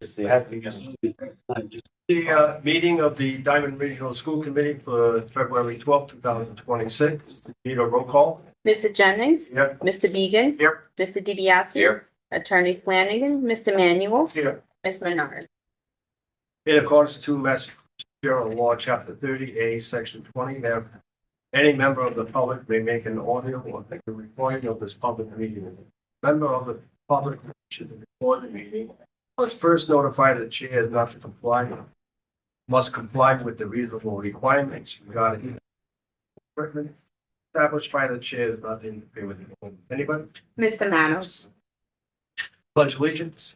The meeting of the Diamond Regional School Committee for February 12th, 2026. Need a roll call? Mr. Jennings? Here. Mr. Beegan? Here. Mr. DiBiase? Here. Attorney Flanagan? Mr. Manuel? Here. Ms. Menard? In accordance to Mass General Law, Chapter 30A, Section 20F, any member of the public may make an audio or make a recording of this public meeting. Member of the public should record the meeting. Must first notify the chair not to comply. Must comply with the reasonable requirements regarding equipment established by the chair is not to interfere with the anybody. Mr. Manos? Pledge allegiance.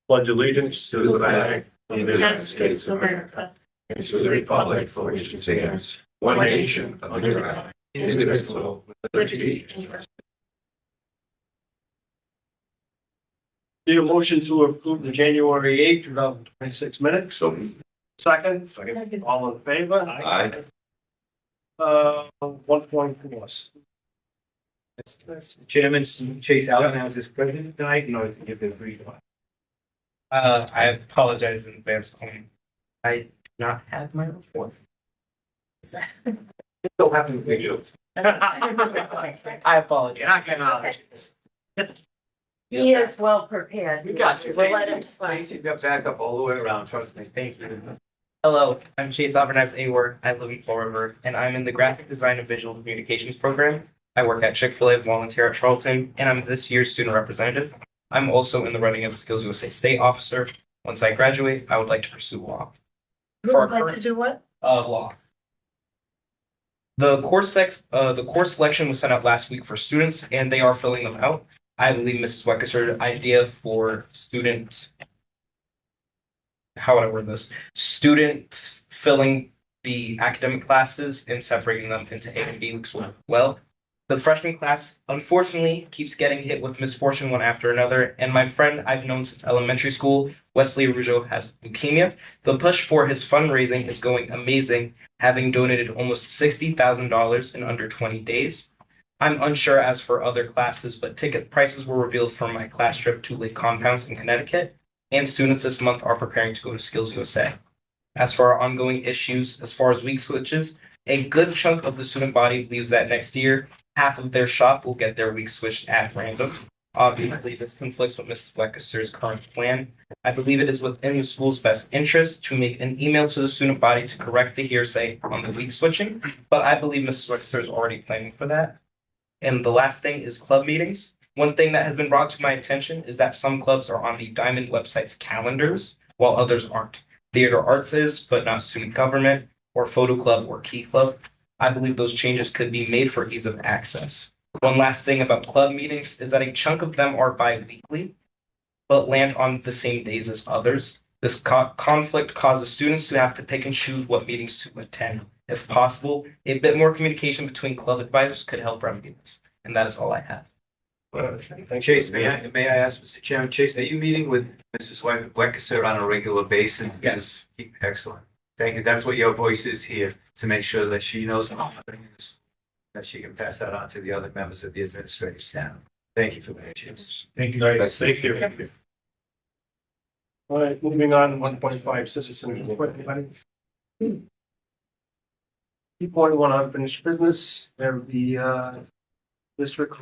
Pledge allegiance to the flag of the United States of America, and to the republic for which it stands, one nation, under God, indivisible, with liberty and justice. Need a motion to approve the January 8th, 2026 minutes? So, Second. All in favor? aye. 1.4. Chairman Chase Allen as is president tonight in order to give this read. I apologize in advance. I do not have my report. It so happens we do. I apologize. He is well prepared. We got you. We'll let him slide. Chase, you've got backup all the way around, trust me. Thank you. Hello, I'm Chase Alvarez Award. I live in Fall River, and I'm in the Graphic Design and Visual Communications program. I work at Chick-fil-A, volunteer at Charlton, and I'm this year's student representative. I'm also in the running of Skills USA State Officer. Once I graduate, I would like to pursue law. You would like to do what? Law. The course selection was sent out last week for students, and they are filling them out. I believe Mrs. Wecker's idea for how would I word this? Student filling the academic classes and separating them into A and B looks well. The freshman class, unfortunately, keeps getting hit with misfortune one after another, and my friend I've known since elementary school, Wesley Rougeau, has leukemia. The push for his fundraising is going amazing, having donated almost $60,000 in under 20 days. I'm unsure as for other classes, but ticket prices were revealed for my class trip to Lake Compounce in Connecticut, and students this month are preparing to go to Skills USA. As for our ongoing issues, as far as week switches, a good chunk of the student body believes that next year, half of their shop will get their week switched at random. Obviously, this conflicts with Mrs. Wecker's current plan. I believe it is within the school's best interest to make an email to the student body to correct the hearsay on the week switching, but I believe Mrs. Wecker is already planning for that. And the last thing is club meetings. One thing that has been brought to my attention is that some clubs are on the Diamond website's calendars, while others aren't. Theater Arts is, but not Student Government, or Photo Club, or Key Club. I believe those changes could be made for ease of access. One last thing about club meetings is that a chunk of them are bi-weekly, but land on the same days as others. This conflict causes students to have to pick and choose what meetings to attend. If possible, a bit more communication between club advisors could help remedy this. And that is all I have. Chase, may I ask, Mr. Chairman, Chase, are you meeting with Mrs. Wecker on a regular basis? Yes. Excellent. Thank you. That's what your voice is here, to make sure that she knows what's happening in the school, that she can pass that on to the other members of the administrative staff. Thank you for that, Chase. Thank you. Thank you. All right, moving on, 1.5 citizen equipment. 2.1 unfinished business. There the district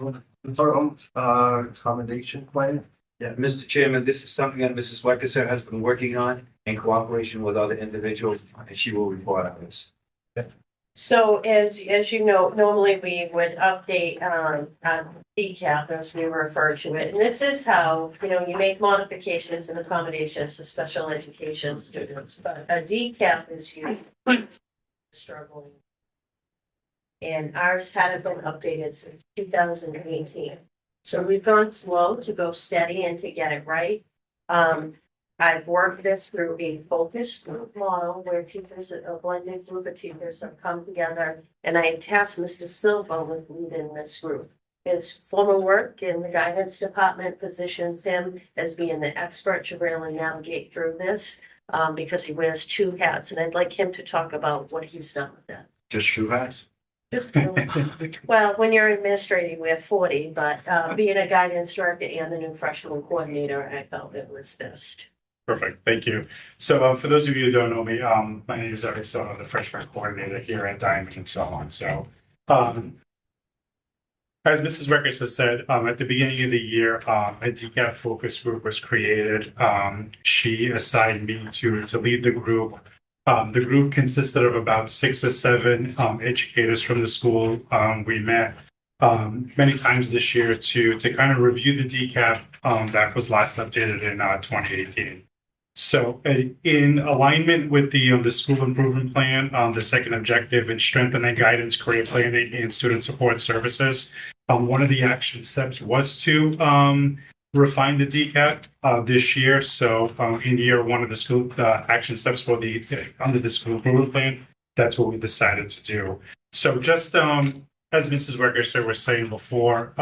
accommodation plan. Yeah, Mr. Chairman, this is something that Mrs. Wecker has been working on in cooperation with other individuals, and she will report on this. So as you know, normally we would update on DCAP as we refer to it. And this is how, you make modifications and accommodations for special education students, but a DCAP is used struggling. And ours hadn't been updated since 2018. So we've gone slow to go steady and to get it right. I've worked this through a focus group model where teachers, a blended group of teachers have come together, and I tasked Mr. Silva with leading this group. His former work in the guidance department positions him as being the expert to really navigate through this because he wears two hats, and I'd like him to talk about what he's done with that. Just two hats. Just, well, when you're administrating, we're 40, but being a guidance director and the new freshman coordinator, I felt it was best. Perfect, thank you. So for those of you who don't know me, my name is Eric Soto, I'm the freshman coordinator here at Diman and so on. So as Mrs. Records has said, at the beginning of the year, a DCAP focus group was created. She assigned me to lead the group. The group consisted of about 6 or 7 educators from the school. We met many times this year to kind of review the DCAP that was last updated in 2018. So in alignment with the school improvement plan, the second objective in strengthening guidance, career planning, and student support services, one of the action steps was to refine the DCAP this year. So in year one of the school action steps for the under the school improvement plan, that's what we decided to do. So just as Mrs. Register was saying before,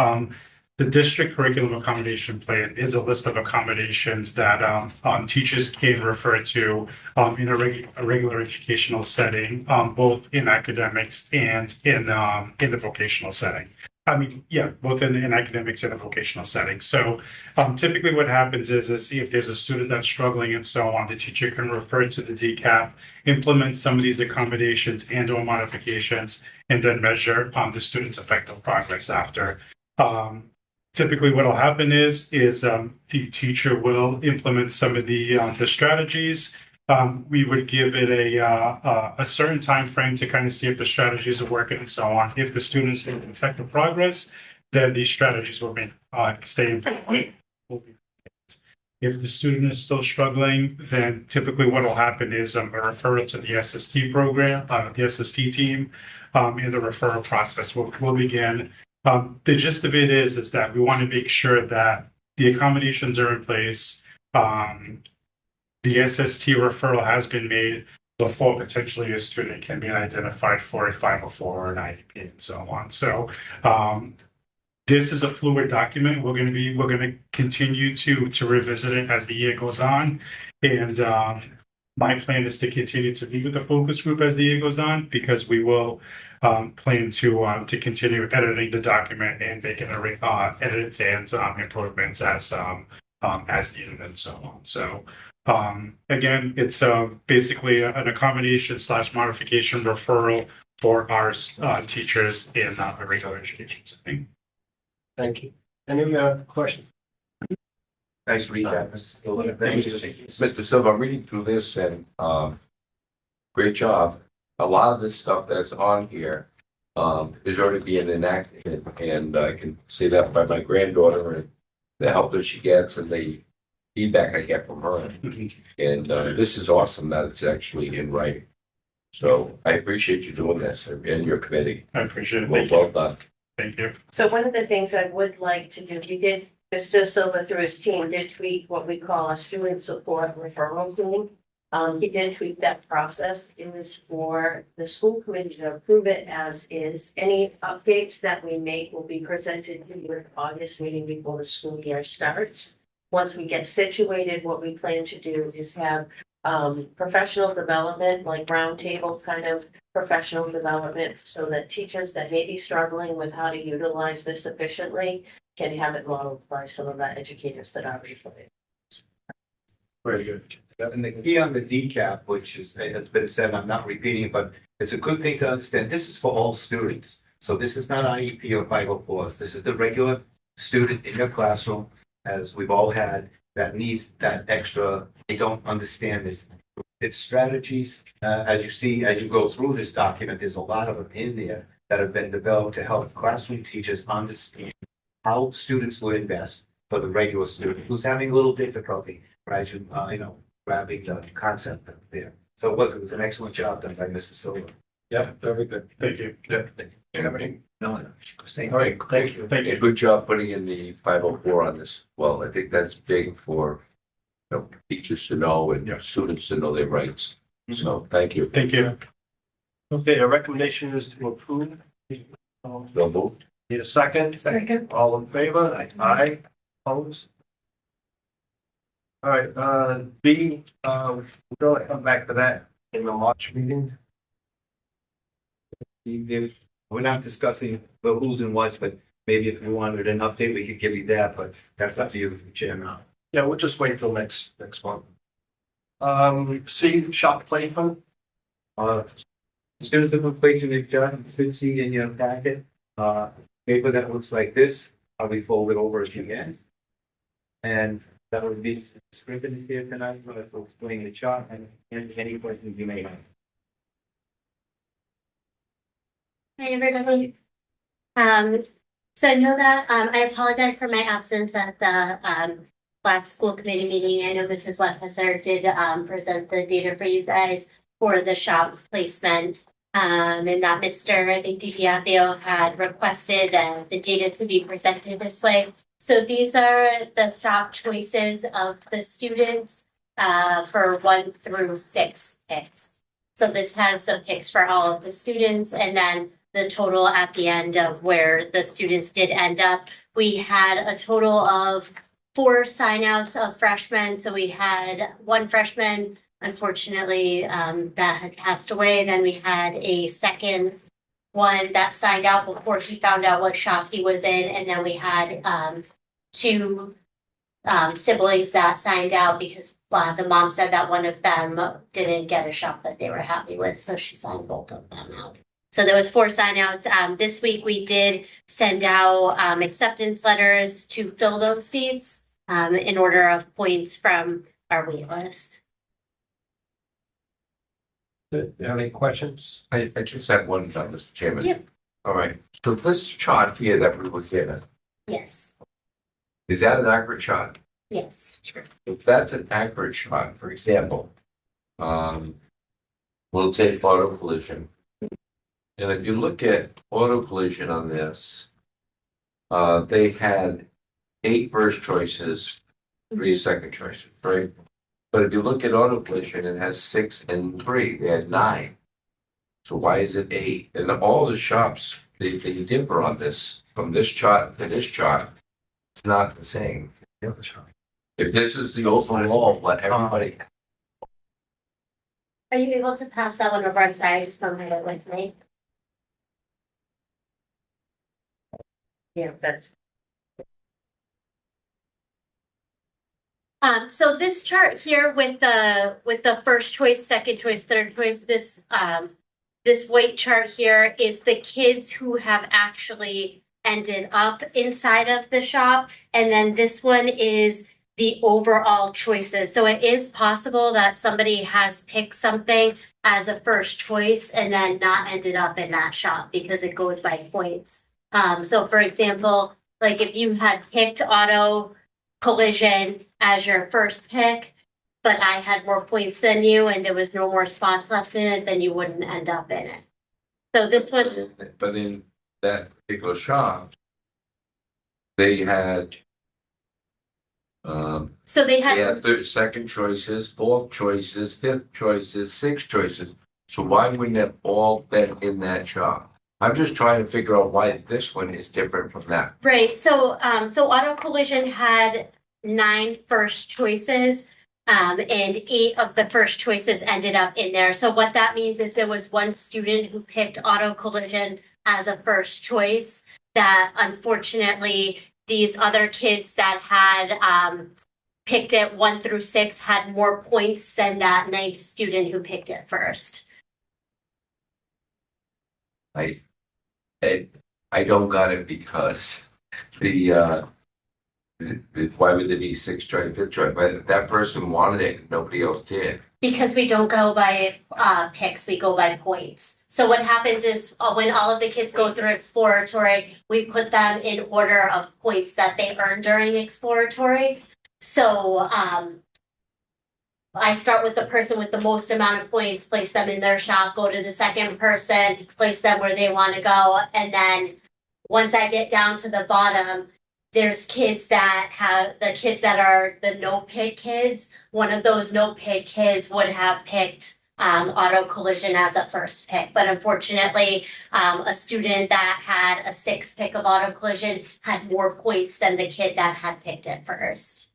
the district curriculum accommodation plan is a list of accommodations that teachers can refer to in a regular educational setting, both in academics and in the vocational setting. I mean, yeah, both in academics and a vocational setting. So typically what happens is if there's a student that's struggling and so on, the teacher can refer to the DCAP, implement some of these accommodations and or modifications, and then measure the student's effective progress after. Typically what will happen is the teacher will implement some of the strategies. We would give it a certain time frame to kind of see if the strategies are working and so on. If the students make effective progress, then these strategies will stay in place. If the student is still struggling, then typically what will happen is a referral to the SST program, the SST team, and the referral process will begin. The gist of it is that we want to make sure that the accommodations are in place. The SST referral has been made before potentially a student can be identified for a 504 or an IEP and so on. So this is a fluid document. We're going to continue to revisit it as the year goes on. And my plan is to continue to meet with the focus group as the year goes on, because we will plan to continue editing the document and making edits and improvements as needed and so on. So again, it's basically an accommodation / modification referral for our teachers in a regular education setting. Thank you. Any questions? Nice recap, Mr. Silver. Thank you. Mr. Silva, I'm reading through this and great job. A lot of this stuff that's on here is already being enacted, and I can say that by my granddaughter and the help that she gets and the feedback I get from her. And this is awesome that it's actually in writing. So I appreciate you doing this and your committee. I appreciate it. Well done. Thank you. So one of the things I would like to do, Mr. Silva through his team did tweak what we call a student support referral team. He did tweak that process. It was for the school committee to approve it as is. Any updates that we make will be presented to you at the August meeting before the school year starts. Once we get situated, what we plan to do is have professional development, like roundtable kind of professional development, so that teachers that may be struggling with how to utilize this efficiently can have it modeled by some of our educators that are referring. Very good. And the key on the DCAP, which is, it's been said, I'm not repeating, but it's a good thing to understand. This is for all students. So this is not IEP or 504s. This is the regular student in your classroom, as we've all had, that needs that extra. They don't understand this. It's strategies, as you see, as you go through this document, there's a lot of them in there that have been developed to help classroom teachers understand how students learn best for the regular student who's having a little difficulty, right? Grabbing the concept that's there. So it was an excellent job done by Mr. Silva. Yeah, very good. Thank you. Everything. No, All right, thank you. Thank you. Good job putting in the 504 on this. Well, I think that's big for teachers to know and students to know their rights. So thank you. Thank you. Okay, a recommendation is to approve. So moved. Need a second? Second. All in favor? Aye. Opposed? All right, B, we're going to come back to that in the March meeting. There's We're not discussing the who's and what's, but maybe if we wanted an update, we could give you that, but that's up to you, Mr. Chairman. Yeah, we'll just wait till next month. C, shop placement. Students of equation is done, you should see in your packet, paper that looks like this, probably fold it over again. And that would be scripted is here tonight, but we'll explain the chart and answer any questions you may have. Hi, everybody. So I know that, I apologize for my absence at the, last school committee meeting. I know Mrs. Wethauser did, present the data for you guys for the shop placement. And that Mr. I think DiBiaseo had requested, the data to be presented this way. So these are the shop choices of the students, for 1 through 6 picks. So this has the picks for all of the students and then the total at the end of where the students did end up. We had a total of 4 signouts of freshmen. So we had 1 freshman, unfortunately, that had passed away. Then we had a second one that signed out before he found out what shop he was in. And then we had 2 siblings that signed out because the mom said that one of them didn't get a shop that they were happy with. So she signed both of them out. So there was 4 signouts. This week we did send out acceptance letters to fill those seats in order of points from our wait list. Any questions? I just have one, Mr. Chairman. Yep. All right, so this chart here that we were given, Yes, is that an accurate chart? yes, sure. If that's an accurate chart, for example, we'll take auto collision. And if you look at auto collision on this, they had 8 first choices, 3 second choices, right? But if you look at auto collision, it has 6 and 3. They had 9. So why is it 8? And all the shops, they differ on this. From this chart to this chart, it's not the same. If this is the overall, let everybody. Are you able to pass that one over? I'm sorry, I just don't have it with me. Yeah, that's. So this chart here with the first choice, second choice, third choice, this white chart here is the kids who have actually ended up inside of the shop. And then this one is the overall choices. So it is possible that somebody has picked something as a first choice and then not ended up in that shop because it goes by points. So for example, like if you had picked auto collision as your first pick, but I had more points than you and there was no more spots left in it, then you wouldn't end up in it. So this one, But in that particular shop, they had so they had, second choices, 4th choices, 5th choices, 6th choices. So why wouldn't have all been in that shop? I'm just trying to figure out why this one is different from that. right, so auto collision had 9 first choices. And 8 of the first choices ended up in there. So what that means is there was 1 student who picked auto collision as a first choice that unfortunately these other kids that had picked it 1 through 6 had more points than that 9th student who picked it first. I don't got it because why would there be 6th choice, 5th choice? But that person wanted it, nobody else did. Because we don't go by picks, we go by points. So what happens is when all of the kids go through exploratory, we put them in order of points that they earned during exploratory. So I start with the person with the most amount of points, place them in their shop, go to the second person, place them where they want to go. And then once I get down to the bottom, there's kids that are the no pick kids. One of those no pick kids would have picked auto collision as a first pick. But unfortunately, a student that had a 6th pick of auto collision had more points than the kid that had picked it first.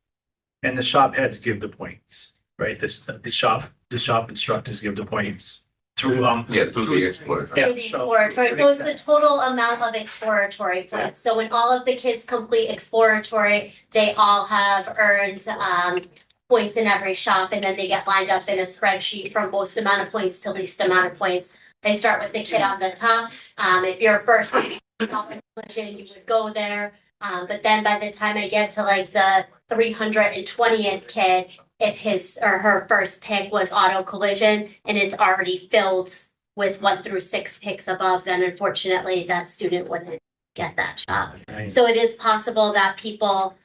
And the shop heads give the points, right? The shop instructors give the points Through, Yeah, through the explorer. Yeah, through the so exploratory, it so it's makes the total amount of exploratory points. So when all of the kids complete exploratory, they all have earned points in every shop, and then they get lined up in a spreadsheet from most amount of points to least amount of points. They start with the kid on the top. If you're first in collision, you would go there. But then by the time I get to like the 320th kid, if his or her first pick was auto collision and it's already filled with 1 through 6 picks above, then unfortunately that student wouldn't get that shop. So it is possible that people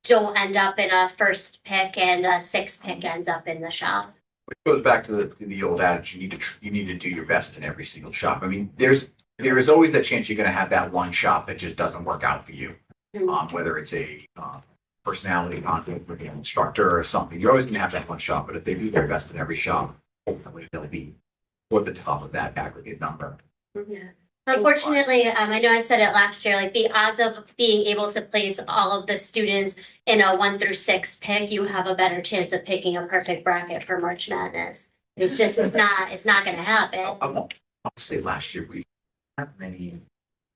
don't end up in a first pick and a 6th pick ends up in the shop. It goes back to the old adage, you need to do your best in every single shop. I mean, there is always that chance you're gonna have that one shop that just doesn't work out for you. Whether it's a personality conflict with an instructor or something, you're always gonna have that one shop, but if they do their best in every shop, hopefully they'll be toward the top of that aggregate number. Unfortunately, I know I said it last year, like the odds of being able to place all of the students in a 1 through 6 pick, you have a better chance of picking a perfect bracket for March Madness. It's not gonna happen. I'll say last year, we didn't have many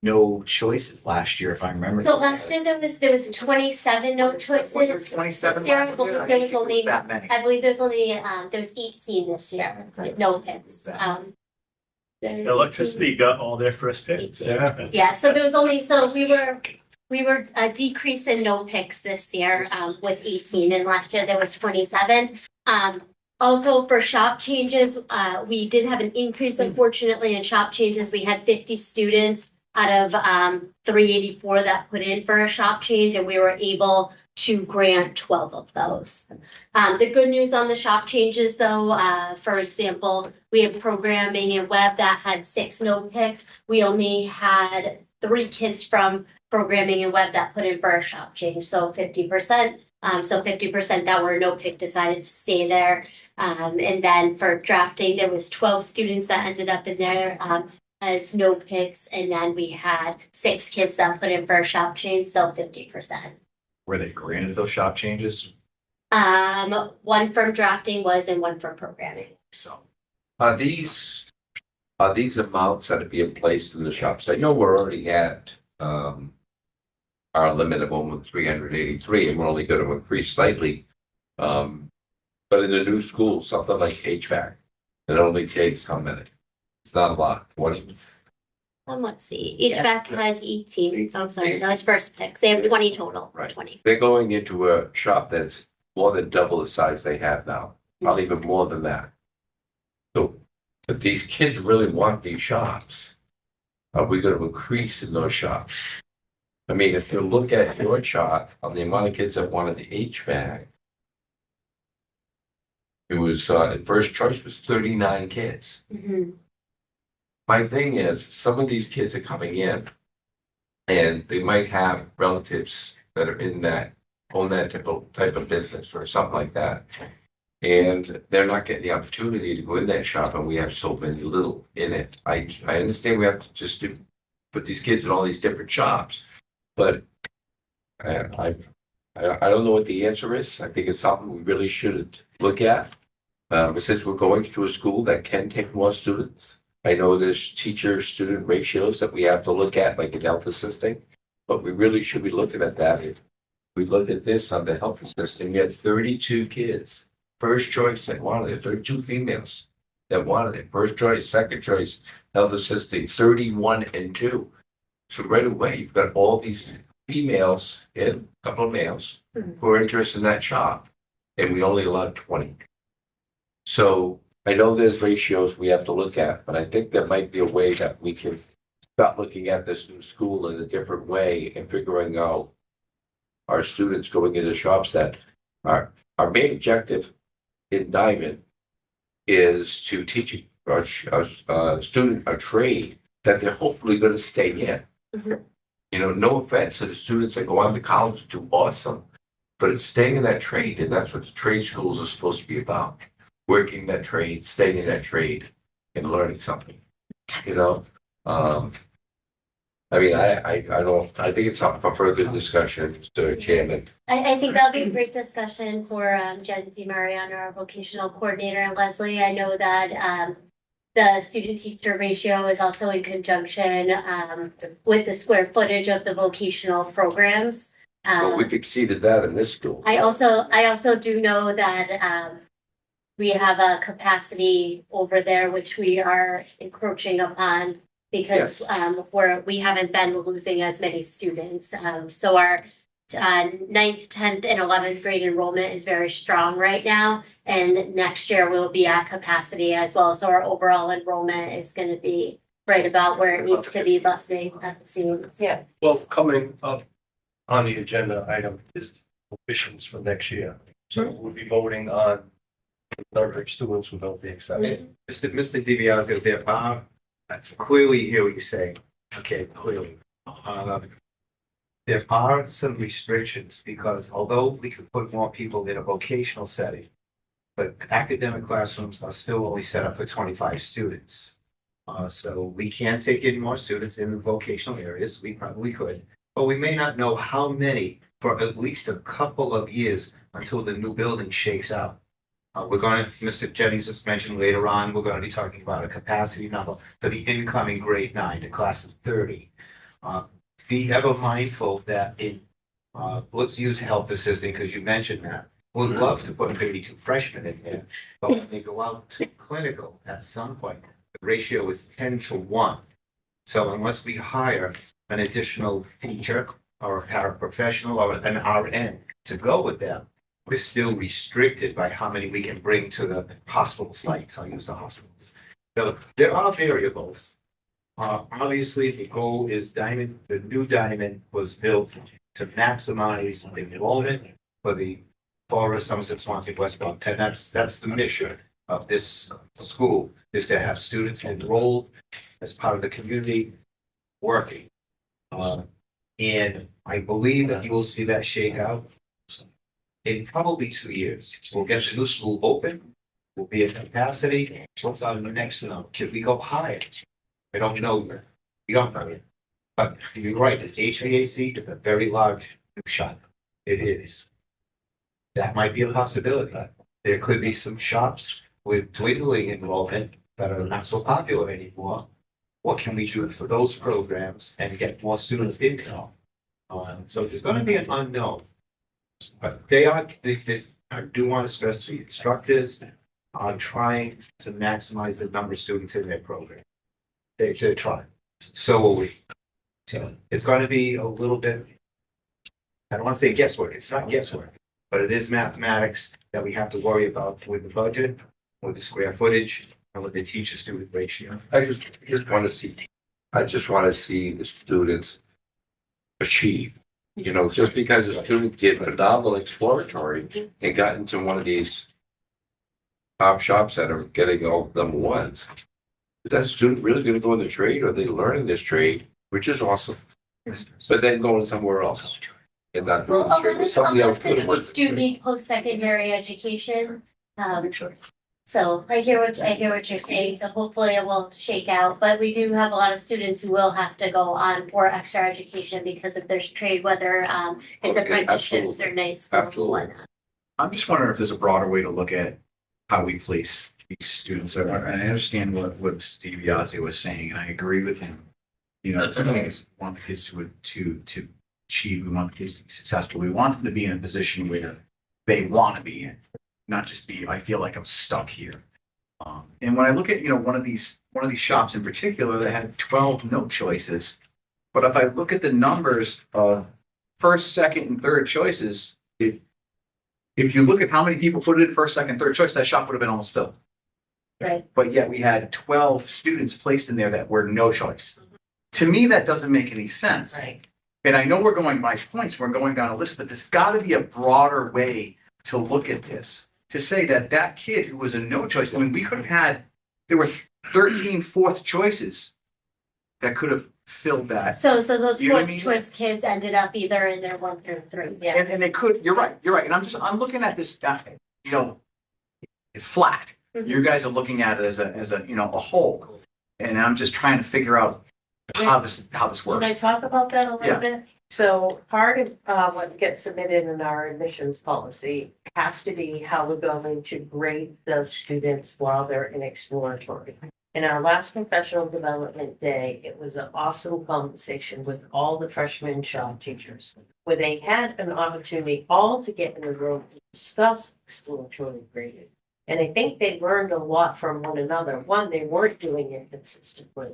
no choices last year, if I remember. So last year there was 27 no choices. Was there 27 This year, last year? there was only, that many. I believe there's only, there was 18 this year, with no picks. Electricity got all their first picks. Yeah, so there was only, so we were a decrease in no picks this year, with 18, and last year there was 27. Also for shop changes, we did have an increase unfortunately in shop changes. We had 50 students out of 384 that put in for a shop change, and we were able to grant 12 of those. The good news on the shop changes though, for example, we have programming and web that had 6 no picks. We only had 3 kids from programming and web that put in for a shop change, so 50%. So 50% that were no pick decided to stay there. And then for drafting, there was 12 students that ended up in there as no picks, and then we had 6 kids that put in for a shop change, so 50%. Were they granted those shop changes? 1 from drafting was and 1 from programming. So. Are these amounts that are being placed in the shops? I know we're already at our limit of almost 383, and we're only going to increase slightly. But in a new school, something like HVAC, it only takes how many? It's not a lot. 20. Let's see, HVAC has 18. I'm sorry, that was first picks. They have 20 total. Right. 20. They're going into a shop that's more than double the size they have now, probably even more than that. So if these kids really want these shops, are we going to increase in those shops? I mean, if you look at your chart on the amount of kids that wanted the HVAC, it was first choice was 39 kids. My thing is, some of these kids are coming in, and they might have relatives that are in that own that type of business or something like that, and they're not getting the opportunity to go in that shop, and we have so many little in it. I understand we have to just put these kids in all these different shops, but I don't know what the answer is. I think it's something we really should look at. Since we're going to a school that can take more students, I know there's teacher-student ratios that we have to look at, like in health assisting, but we really should be looking at that. If we look at this on the health assisting, we had 32 kids, first choice that wanted it, 32 females that wanted it, first choice, second choice, health assisting, 31 and 2. So right away, you've got all these females and a couple of males who are interested in that shop, and we only allowed 20. So I know there's ratios we have to look at, but I think there might be a way that we can start looking at this new school in a different way and figuring out our students going into shops that our main objective in Diamond is to teach our student a trade that they're hopefully going to stay in. You know, no offense to the students that go on to college do awesome, but it's staying in that trade, and that's what the trade schools are supposed to be about. Working that trade, staying in that trade, and learning something. You know, I mean, I think it's something for further discussion, Mr. Chairman. I think that'll be a great discussion for Jen DiMariano, our vocational coordinator, and Leslie. I know that the student teacher ratio is also in conjunction, with the square footage of the vocational programs. Well, we've exceeded that in this school. I also do know that, we have a capacity over there which we are encroaching upon because, we haven't been losing as many students. So our, ninth, tenth, and 11th grade enrollment is very strong right now. And next year we'll be at capacity as well. So our overall enrollment is gonna be right about where it needs to be, busing at the seams. Yeah. Well, coming up on the agenda item is admissions for next year. So we'll be voting on the number of students who will be accepted. Mr. DiBiaseo, there are, I clearly hear what you're saying. Okay, clearly. There are some restrictions because although we could put more people in a vocational setting, but academic classrooms are still only set up for 25 students. So we can take in more students in the vocational areas. We probably could, but we may not know how many for at least a couple of years until the new building shakes out. We're going to, Mr. Jennings just mentioned later on, we're going to be talking about a capacity number for the incoming grade 9, the class of 30. Be ever mindful that in, let's use health assistant because you mentioned that. We'd love to put 32 freshmen in there, but when they go out to clinical at some point, the ratio is 10-1. So unless we hire an additional teacher or a paraprofessional or an RN to go with them, we're still restricted by how many we can bring to the hospital sites. I'll use the hospitals. So there are variables. Obviously, the goal is Diamond, the new Diamond was built to maximize enrollment for the Forest, Somerset, Swansea, West Boston. That's the mission of this school, is to have students enrolled as part of the community working. And I believe that you will see that shake out in probably 2 years. We'll get the new school open, we'll be at capacity. What's on the next number? Can we go higher? I don't know yet. We don't know yet. But you're right, the HVAC is a very large shop. It is. That might be a possibility. There could be some shops with dwindling enrollment that are not so popular anymore. What can we do for those programs and get more students in? So there's going to be an unknown. But I do want to stress the instructors are trying to maximize the number of students in their program. They're trying. So will we. So it's going to be a little bit, I don't want to say guesswork. It's not guesswork, but it is mathematics that we have to worry about with the budget, with the square footage, and with the teacher-student ratio. I just want to see the students achieve. You know, just because a student did a novel exploratory and got into one of these top shops that are getting all number ones, is that student really going to go in the trade, or are they learning this trade, which is awesome, but then going somewhere else and not doing the trade? Somebody else could have worked. Do need post-secondary education. So I hear what you're saying. So hopefully it will shake out, but we do have a lot of students who will have to go on for extra education because if there's trade, whether it's apprenticeships or night school and whatnot. I'm just wondering if there's a broader way to look at how we place these students. And I understand what Steve Yazzie was saying, and I agree with him. You know, we want the kids to achieve, we want the kids to be successful. We want them to be in a position where they want to be in, not just be, I feel like I'm stuck here. And when I look at, you know, one of these shops in particular that had 12 no choices, but if I look at the numbers of first, second, and third choices, if you look at how many people put it in first, second, third choice, that shop would have been almost filled. Right. But yet we had 12 students placed in there that were no choice. To me, that doesn't make any sense. Right. And I know we're going by points, we're going down a list, but there's got to be a broader way to look at this. To say that kid who was a no choice, I mean, we could have had, there were 13 fourth choices that could have filled that. So those You know what I fourth mean? choice kids ended up either in their 1 through 3. Yeah. And they could, you're right. And I'm looking at this, you know, flat. Mhm. You guys are looking at it as a, you know, a whole. And I'm just trying to figure out how this Can I works. talk about that a Yeah. little bit? So part of what gets submitted in our admissions policy has to be how we're going to grade those students while they're in exploratory. In our last professional development day, it was an awesome conversation with all the freshman shop teachers, where they had an opportunity all to get in the room and discuss exploratory grading. And I think they learned a lot from one another. One, they weren't doing it consistently.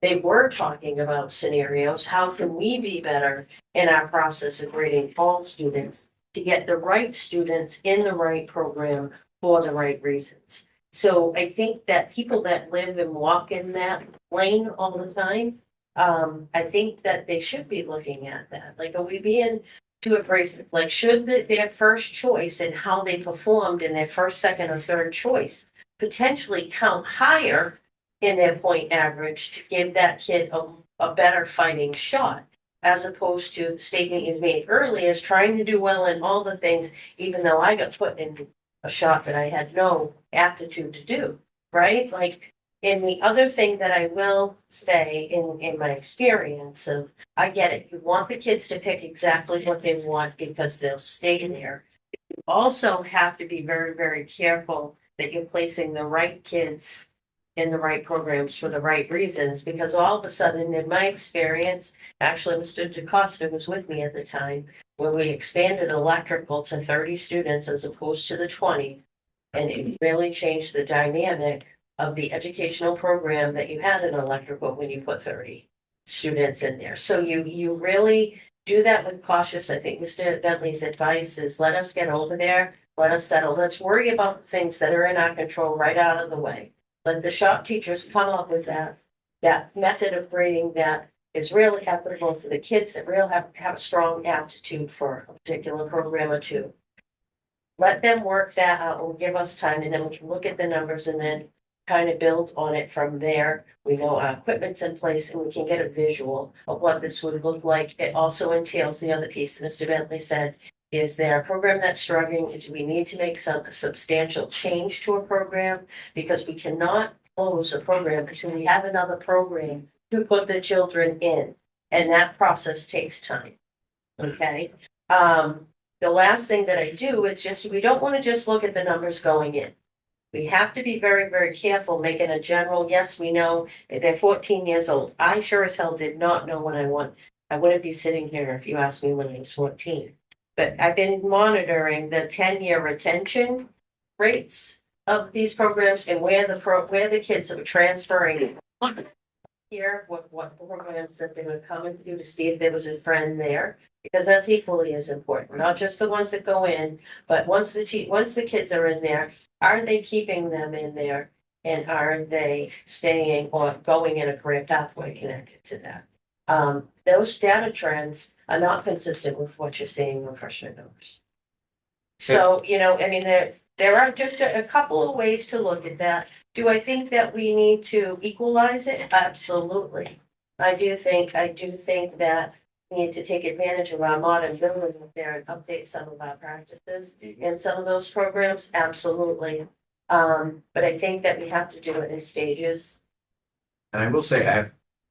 They were talking about scenarios. How can we be better in our process of grading all students to get the right students in the right program for the right reasons? So I think that people that live and walk in that lane all the time, I think that they should be looking at that. Like, are we being too abrasive? Like, should their first choice and how they performed in their first, second, or third choice potentially count higher in their point average to give that kid a better fighting shot? As opposed to the statement you made earlier is trying to do well in all the things, even though I got put in a shot that I had no aptitude to do, right? Like, and the other thing that I will say in my experience of, I get it, you want the kids to pick exactly what they want because they'll stay there. You also have to be very, very careful that you're placing the right kids in the right programs for the right reasons, because all of a sudden, in my experience, actually, Mr. DeCosta was with me at the time, when we expanded electrical to 30 students as opposed to the 20. And it really changed the dynamic of the educational program that you had in electrical when you put 30 students in there. So you really do that with cautious. I think Mr. Bentley's advice is let us get over there, let us settle. Let's worry about the things that are in our control right out of the way. Let the shop teachers come up with that method of grading that is really applicable for the kids that really have a strong aptitude for a particular program or two. Let them work that out and give us time, and then we can look at the numbers and then kind of build on it from there. We know our equipment's in place and we can get a visual of what this would look like. It also entails the other piece Mr. Bentley said, is there a program that's struggling? Do we need to make some substantial change to a program? Because we cannot close a program until we have another program to put the children in. And that process takes time. Okay. The last thing that I do is just, we don't want to just look at the numbers going in. We have to be very, very careful making a general, yes, we know they're 14 years old. I sure as hell did not know what I want. I wouldn't be sitting here if you asked me when I was 14. But I've been monitoring the 10-year retention rates of these programs and where the kids are transferring here, what programs that they were coming through to see if there was a trend there. Because that's equally as important, not just the ones that go in, but once the kids are in there, are they keeping them in there? And are they staying or going in a career pathway connected to that? Those data trends are not consistent with what you're seeing with freshman numbers. So, I mean, there are just a couple of ways to look at that. Do I think that we need to equalize it? Absolutely. I do think that we need to take advantage of our modern building up there and update some of our practices in some of those programs. Absolutely. But I think that we have to do it in stages. And I will say,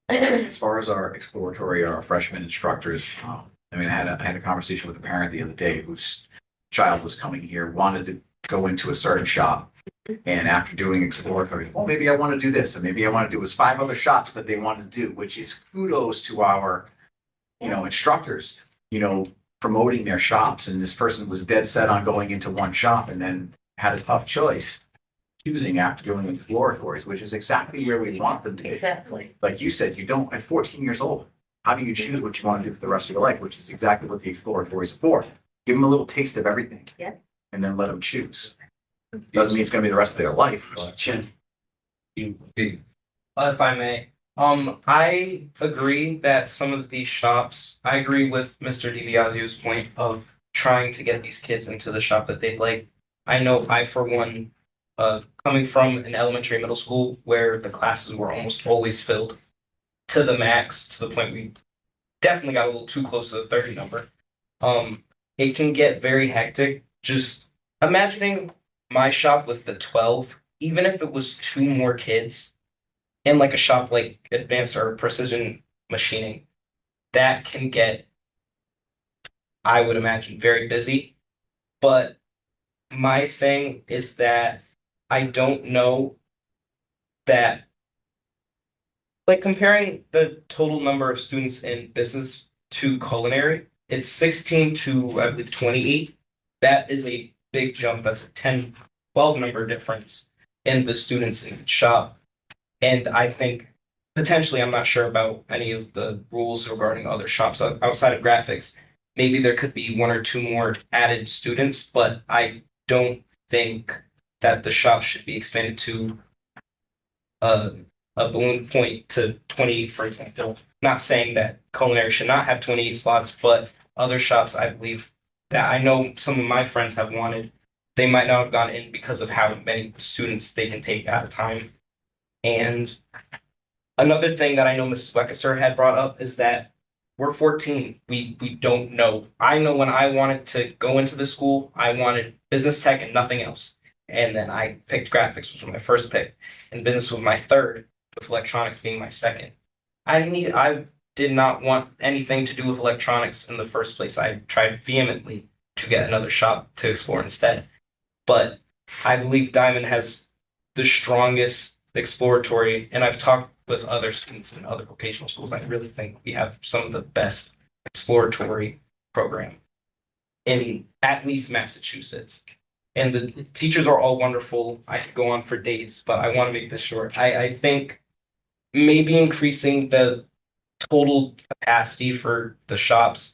as far as our exploratory, our freshman instructors, I mean, I had a conversation with a parent the other day whose child was coming here, wanted to go into a certain shop. And after doing exploratory, well, maybe I want to do this, and maybe I want to do, it was 5 other shops that they wanted to do, which is kudos to our, instructors, promoting their shops. And this person was dead set on going into one shop and then had a tough choice choosing after doing exploratories, which is exactly where we want them to be. Exactly. Like you said, you don't, at 14 years old, how do you choose what you want to do for the rest of your life, which is exactly what the exploratories are for. Give them a little taste of everything. Yeah. And then let them choose. Doesn't mean it's going to be the rest of their life, but If I may, I agree that some of these shops, I agree with Mr. DiBiasio's point of trying to get these kids into the shop that they like. I know I, for one, coming from an elementary middle school where the classes were almost always filled to the max, to the point we definitely got a little too close to the 30 number. It can get very hectic. Just imagining my shop with the 12, even if it was 2 more kids in like a shop like advanced or precision machining, that can get, I would imagine, very busy. But my thing is that I don't know that like comparing the total number of students in business to culinary, it's 16 to I believe 28. That is a big jump. That's a 10, 12 number difference in the students in shop. And I think potentially, I'm not sure about any of the rules regarding other shops outside of graphics. Maybe there could be one or two more added students, but I don't think that the shop should be expanded to a, a balloon point to 28, for example. Not saying that culinary should not have 28 slots, but other shops, I believe that I know some of my friends have wanted, they might not have gone in because of how many students they can take at a time. And another thing that I know Mrs. Weckesser had brought up is that we're 14. We don't know. I know when I wanted to go into the school, I wanted business tech and nothing else. And then I picked graphics, which was my first pick, and business was my third, with electronics being my second. I did not want anything to do with electronics in the first place. I tried vehemently to get another shop to explore instead. But I believe Diamond has the strongest exploratory, and I've talked with other students in other vocational schools. I really think we have some of the best exploratory program in at least Massachusetts. And the teachers are all wonderful. I could go on for days, but I want to make this short. I think maybe increasing the total capacity for the shops,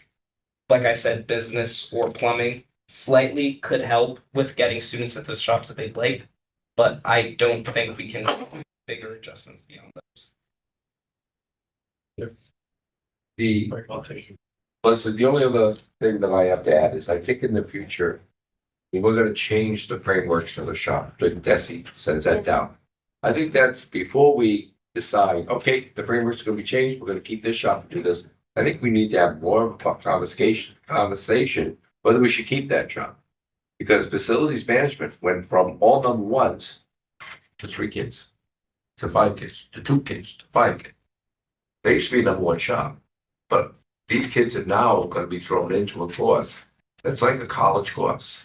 like I said, business or plumbing, slightly could help with getting students at the shops that they'd like. But I don't think we can do bigger adjustments beyond those. The, listen, the only other thing that I have to add is I think in the future, we're gonna change the frameworks for the shop, like Desi sends that down. I think that's before we decide, okay, the framework's gonna be changed, we're gonna keep this shop and do this. I think we need to have more of a conversation whether we should keep that shop. Because facilities management went from all number ones to 3 kids, to 5 kids, to 2 kids, to 5 kids. They used to be number one shop, but these kids are now going to be thrown into a course that's like a college course.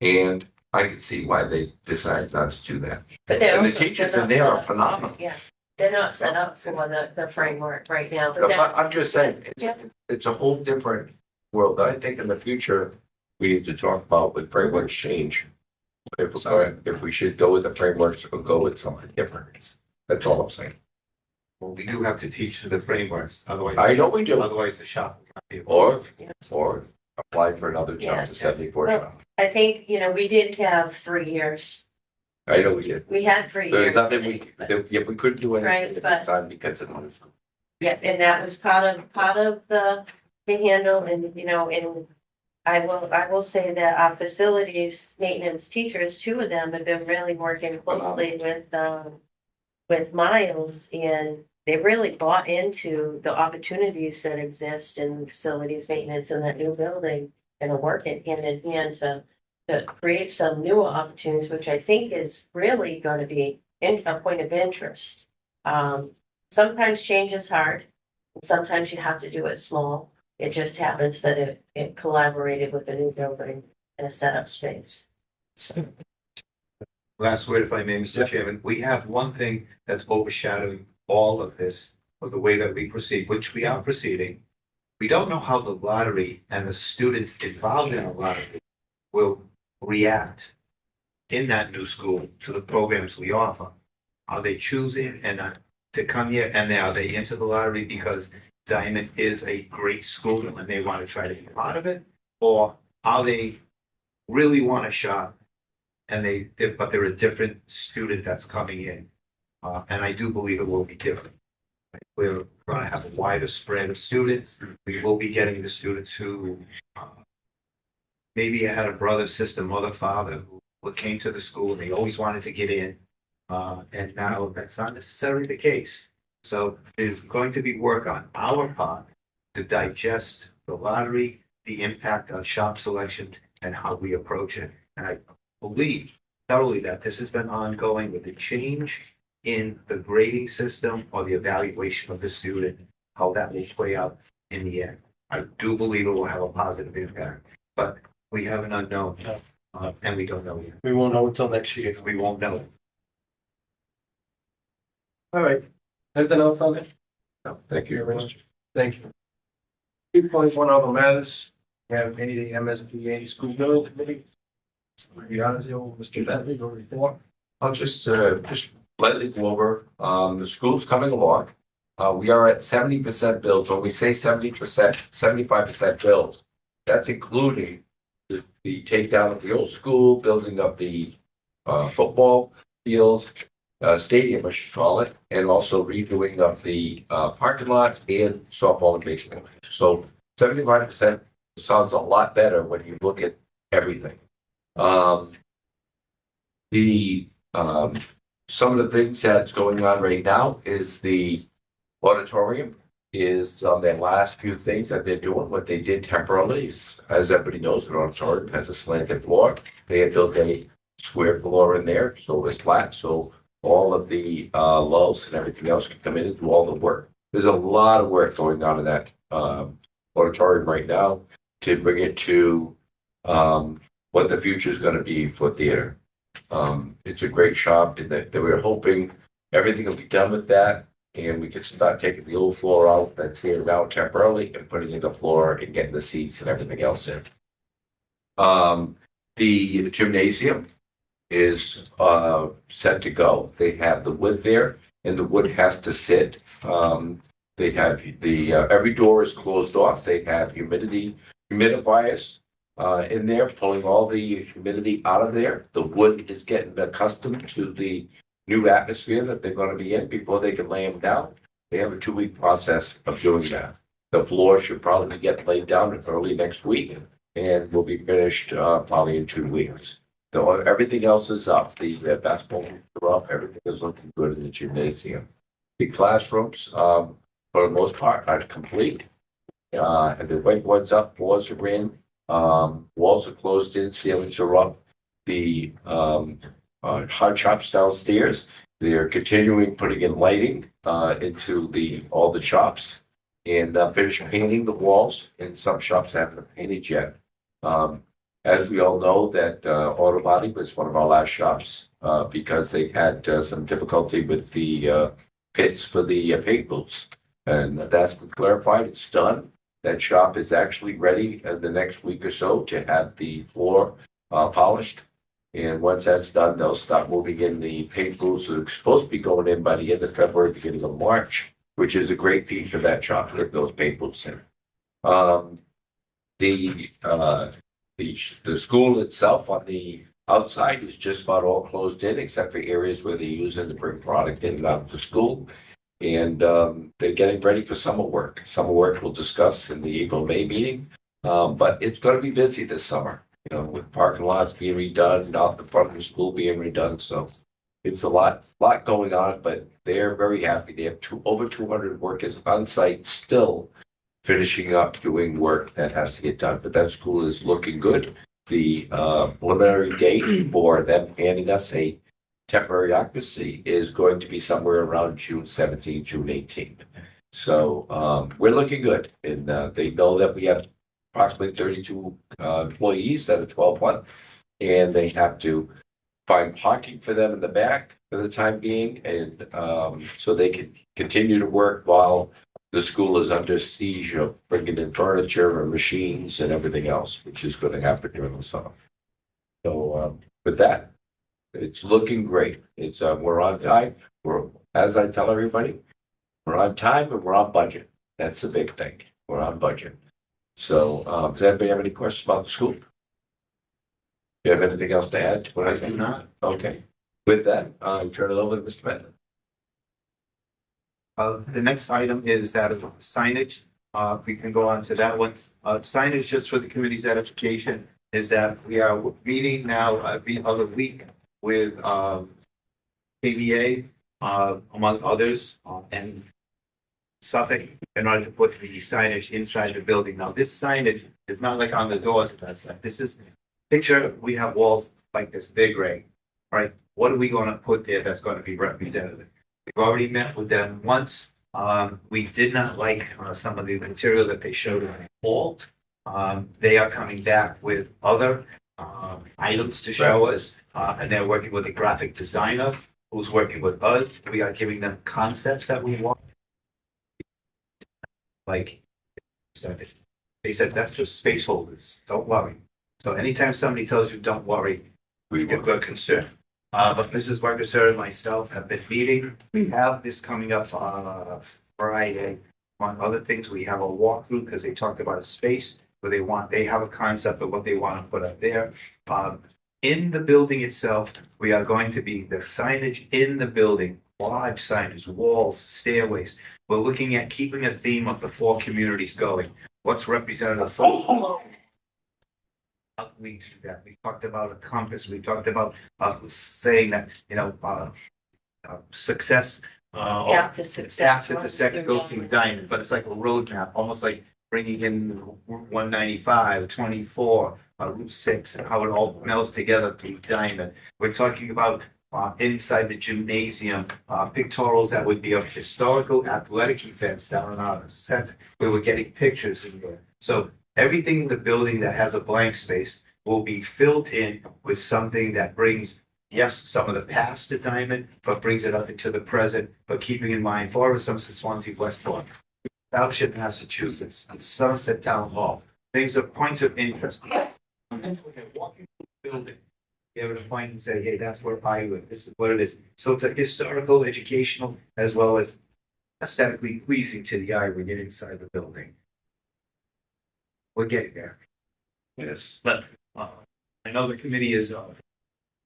And I can see why they decided not to do that. But they're And the also- teachers they're in not there set are up- phenomenal. Yeah, they're not set up for the framework right now. But I'm just saying, Yeah. it's a whole different world. I think in the future, we need to talk about with frameworks change. If we should go with the frameworks or go with something different. That's all I'm saying. Well, we do have to teach the frameworks, otherwise. I know we do. Otherwise, the shop will not be able. Or apply for another Yeah. job to 74 Well, shop. I think, we did have 3 years. I know we did. We had 3 There's years. nothing we couldn't do anything Right, at this but- time because of this. Yeah, and that was part of the handle and, and I will say that our facilities maintenance teachers, 2 of them have been really working closely with Miles, and they really bought into the opportunities that exist in facilities maintenance in that new building and are working hand in hand to create some newer opportunities, which I think is really going to be a point of interest. Sometimes change is hard. Sometimes you have to do it small. It just happens that it collaborated with a new building and a setup space. So, Last word, if I may, Mr. Chairman, we have one thing that's overshadowing all of this, or the way that we proceed, which we are proceeding. We don't know how the lottery and the students involved in the lottery will react in that new school to the programs we offer. Are they choosing to come here, and are they into the lottery because Diamond is a great school and they want to try to be part of it? Or are they really want to shop and but they're a different student that's coming in? And I do believe it will be different. We're going to have a wider spread of students. We will be getting the students who maybe had a brother, sister, mother, father who came to the school and they always wanted to get in. And now that's not necessarily the case. So there's going to be work on our part to digest the lottery, the impact on shop selections, and how we approach it. And I believe thoroughly that this has been ongoing with the change in the grading system or the evaluation of the student, how that will play out in the end. I do believe it will have a positive impact, but we have an unknown, and we don't know yet. We won't know until next year. We won't know. All right. Anything else on it? No. Thank you, very Mr. much. Thank you. 2.1 other matters. We have any MSBA school building committee. Bianzio, Mr. Bentley, go report. I'll just lightly go over, the school's coming along. We are at 70% built. When we say 70%, 75% built, that's including the takedown of the old school, building of the football fields, stadium, I should call it, and also redoing of the parking lots and softball and baseball. So 75% sounds a lot better when you look at everything. Some of the things that's going on right now is the auditorium is on their last few things that they're doing. What they did temporarily is, as everybody knows, the auditorium has a slanted floor. They had built a square floor in there, so it was flat. So all of the lulls and everything else can come in and do all the work. There's a lot of work going on in that auditorium right now to bring it to what the future is going to be for theater. It's a great shop, and that we're hoping everything will be done with that, and we can start taking the old floor out that's here now temporarily and putting in the floor and getting the seats and everything else in. The gymnasium is set to go. They have the wood there, and the wood has to sit. They have the every door is closed off. They have humidifiers in there, pulling all the humidity out of there. The wood is getting accustomed to the new atmosphere that they're going to be in before they can lay them down. They have a 2-week process of doing that. The floor should probably get laid down early next week and will be finished probably in 2 weeks. So everything else is up. The basketball are up. Everything is looking good in the gymnasium. The classrooms, for the most part, are complete. And the whiteboards up, floors are in. Walls are closed in, ceilings are up. The hard chops downstairs, they're continuing putting in lighting into all the shops and finish painting the walls. And some shops haven't painted yet. As we all know, that Auto Body was one of our last shops because they had some difficulty with the pits for the paint booths, and that's been clarified. It's done. That shop is actually ready in the next week or so to have the floor polished. And once that's done, they'll start moving in the paint booths that are supposed to be going in by the end of February, beginning of March, which is a great feat for that shop to get those paint booths in. The school itself on the outside is just about all closed in, except for areas where they use it to bring product in and out of the school. And they're getting ready for summer work. Summer work we'll discuss in the April-May meeting. But it's going to be busy this summer, with parking lots being redone, out the front of the school being redone. So it's a lot going on, but they're very happy. They have over 200 workers on site still finishing up doing work that has to get done. But that school is looking good. The preliminary date for them handing us a temporary occupancy is going to be somewhere around June 17th, June 18th. So we're looking good. And they know that we have approximately 32 employees at a 12-1, and they have to find parking for them in the back for the time being, and so they can continue to work while the school is under siege of bringing in furniture and machines and everything else, which is going to happen during the summer. So with that, it's looking great. We're on time. As I tell everybody, we're on time and we're on budget. That's the big thing. We're on budget. So does anybody have any questions about the school? Do you have anything else to add to what I said? Not. Okay. With that, I'll turn it over to Mr. Benton. The next item is that of signage. If we can go on to that one. Signage, just for the committee's edification, is that we are meeting now every other week with KBA, among others, and Suffolk, in order to put the signage inside the building. Now, this signage is not like on the doors and that stuff. This is, picture, we have walls like this, they're gray, right? What are we going to put there that's going to be representative? We've already met with them once. We did not like some of the material that they showed on the wall. They are coming back with other items to show us, and they're working with a graphic designer who's working with us. We are giving them concepts that we want. Like, so they said, that's just space holders. Don't worry. So anytime somebody tells you, don't worry, we've got concern. But Mrs. Wagner and myself have been meeting. We have this coming up on Friday. Among other things, we have a walkthrough because they talked about a space where they have a concept of what they want to put up there. In the building itself, we are going to be the signage in the building, large signage, walls, stairways. We're looking at keeping a theme of the four communities going. What's represented we do that. We talked about a compass. We talked about saying that, success. After success. After success goes through Diamond, but it's like a roadmap, almost like bringing in Route 195, 24, Route 6, and how it all melds together through Diamond. We're talking about inside the gymnasium, pictorials that would be of historical athletic events down in our center, where we're getting pictures in there. So everything in the building that has a blank space will be filled in with something that brings, yes, some of the past to Diamond, but brings it up into the present, but keeping in mind Florida, Somerset, Swansea, Westport, Township, Massachusetts, and Somerset Town Hall. Things are points of interest. Walking through the building, be able to point and say, hey, that's where I live. This is what it is. So it's a historical, educational, as well as aesthetically pleasing to the eye when you're inside the building. We're getting there. Yes. But I know the committee is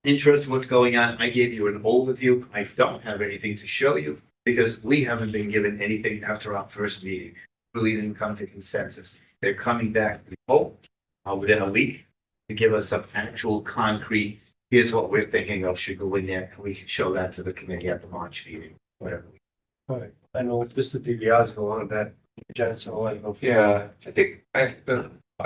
interested in what's going on. I gave you an overview. I don't have anything to show you because we haven't been given anything after our first meeting. We didn't come to consensus. They're coming back, we hope, within a week to give us some actual concrete, here's what we're thinking of should go in there. And we can show that to the committee at the March meeting, whatever. All right, I know it's Mr. DiBiaseo on that, Jen, so I go. Yeah, I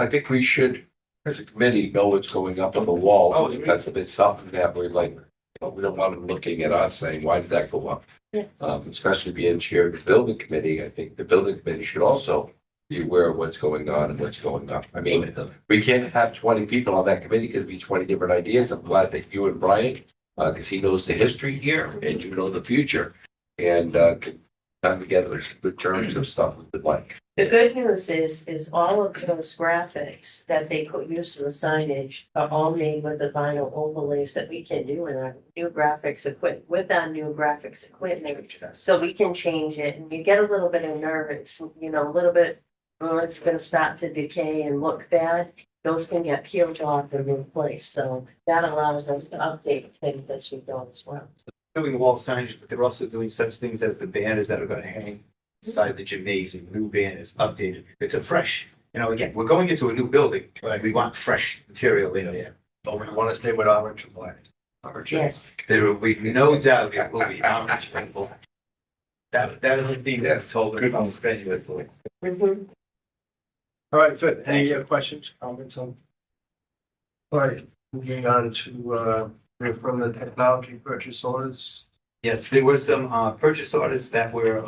think we should, as a committee, know what's going up on the walls, Oh, because if it's something that we're like, we don't want them looking at us saying, why did that go up? Yeah. Especially being chair of the building committee, I think the building committee should also be aware of what's going on and what's going up. I mean, we can't have 20 people on that committee, because it'd be 20 different ideas. I'm glad that you and Brian, because he knows the history here and you know the future, and can come together with good terms of stuff with the blank. The good news is all of those graphics that they put use of the signage are all made with the vinyl overlays that we can do in our new graphics equipment, with our new graphics equipment. So we can change it, and you get a little bit of nervous, a little bit, it's gonna start to decay and look bad. Those can get peeled off and replaced, so that allows us to update things as we go as well. Doing wall signage, but they're also doing such things as the banners that are gonna hang inside the gymnasium, new banners, updated. It's a fresh, again, we're going into a new building. Right. We want fresh material in there. But we want to stay with orange and black. Yes. There will be no doubt it will be orange and black. That is a thing that's told us about strenuously. All right, good. Any questions, comments on? All right, moving on to reaffirm the technology purchase orders. Yes, there were some purchase orders that were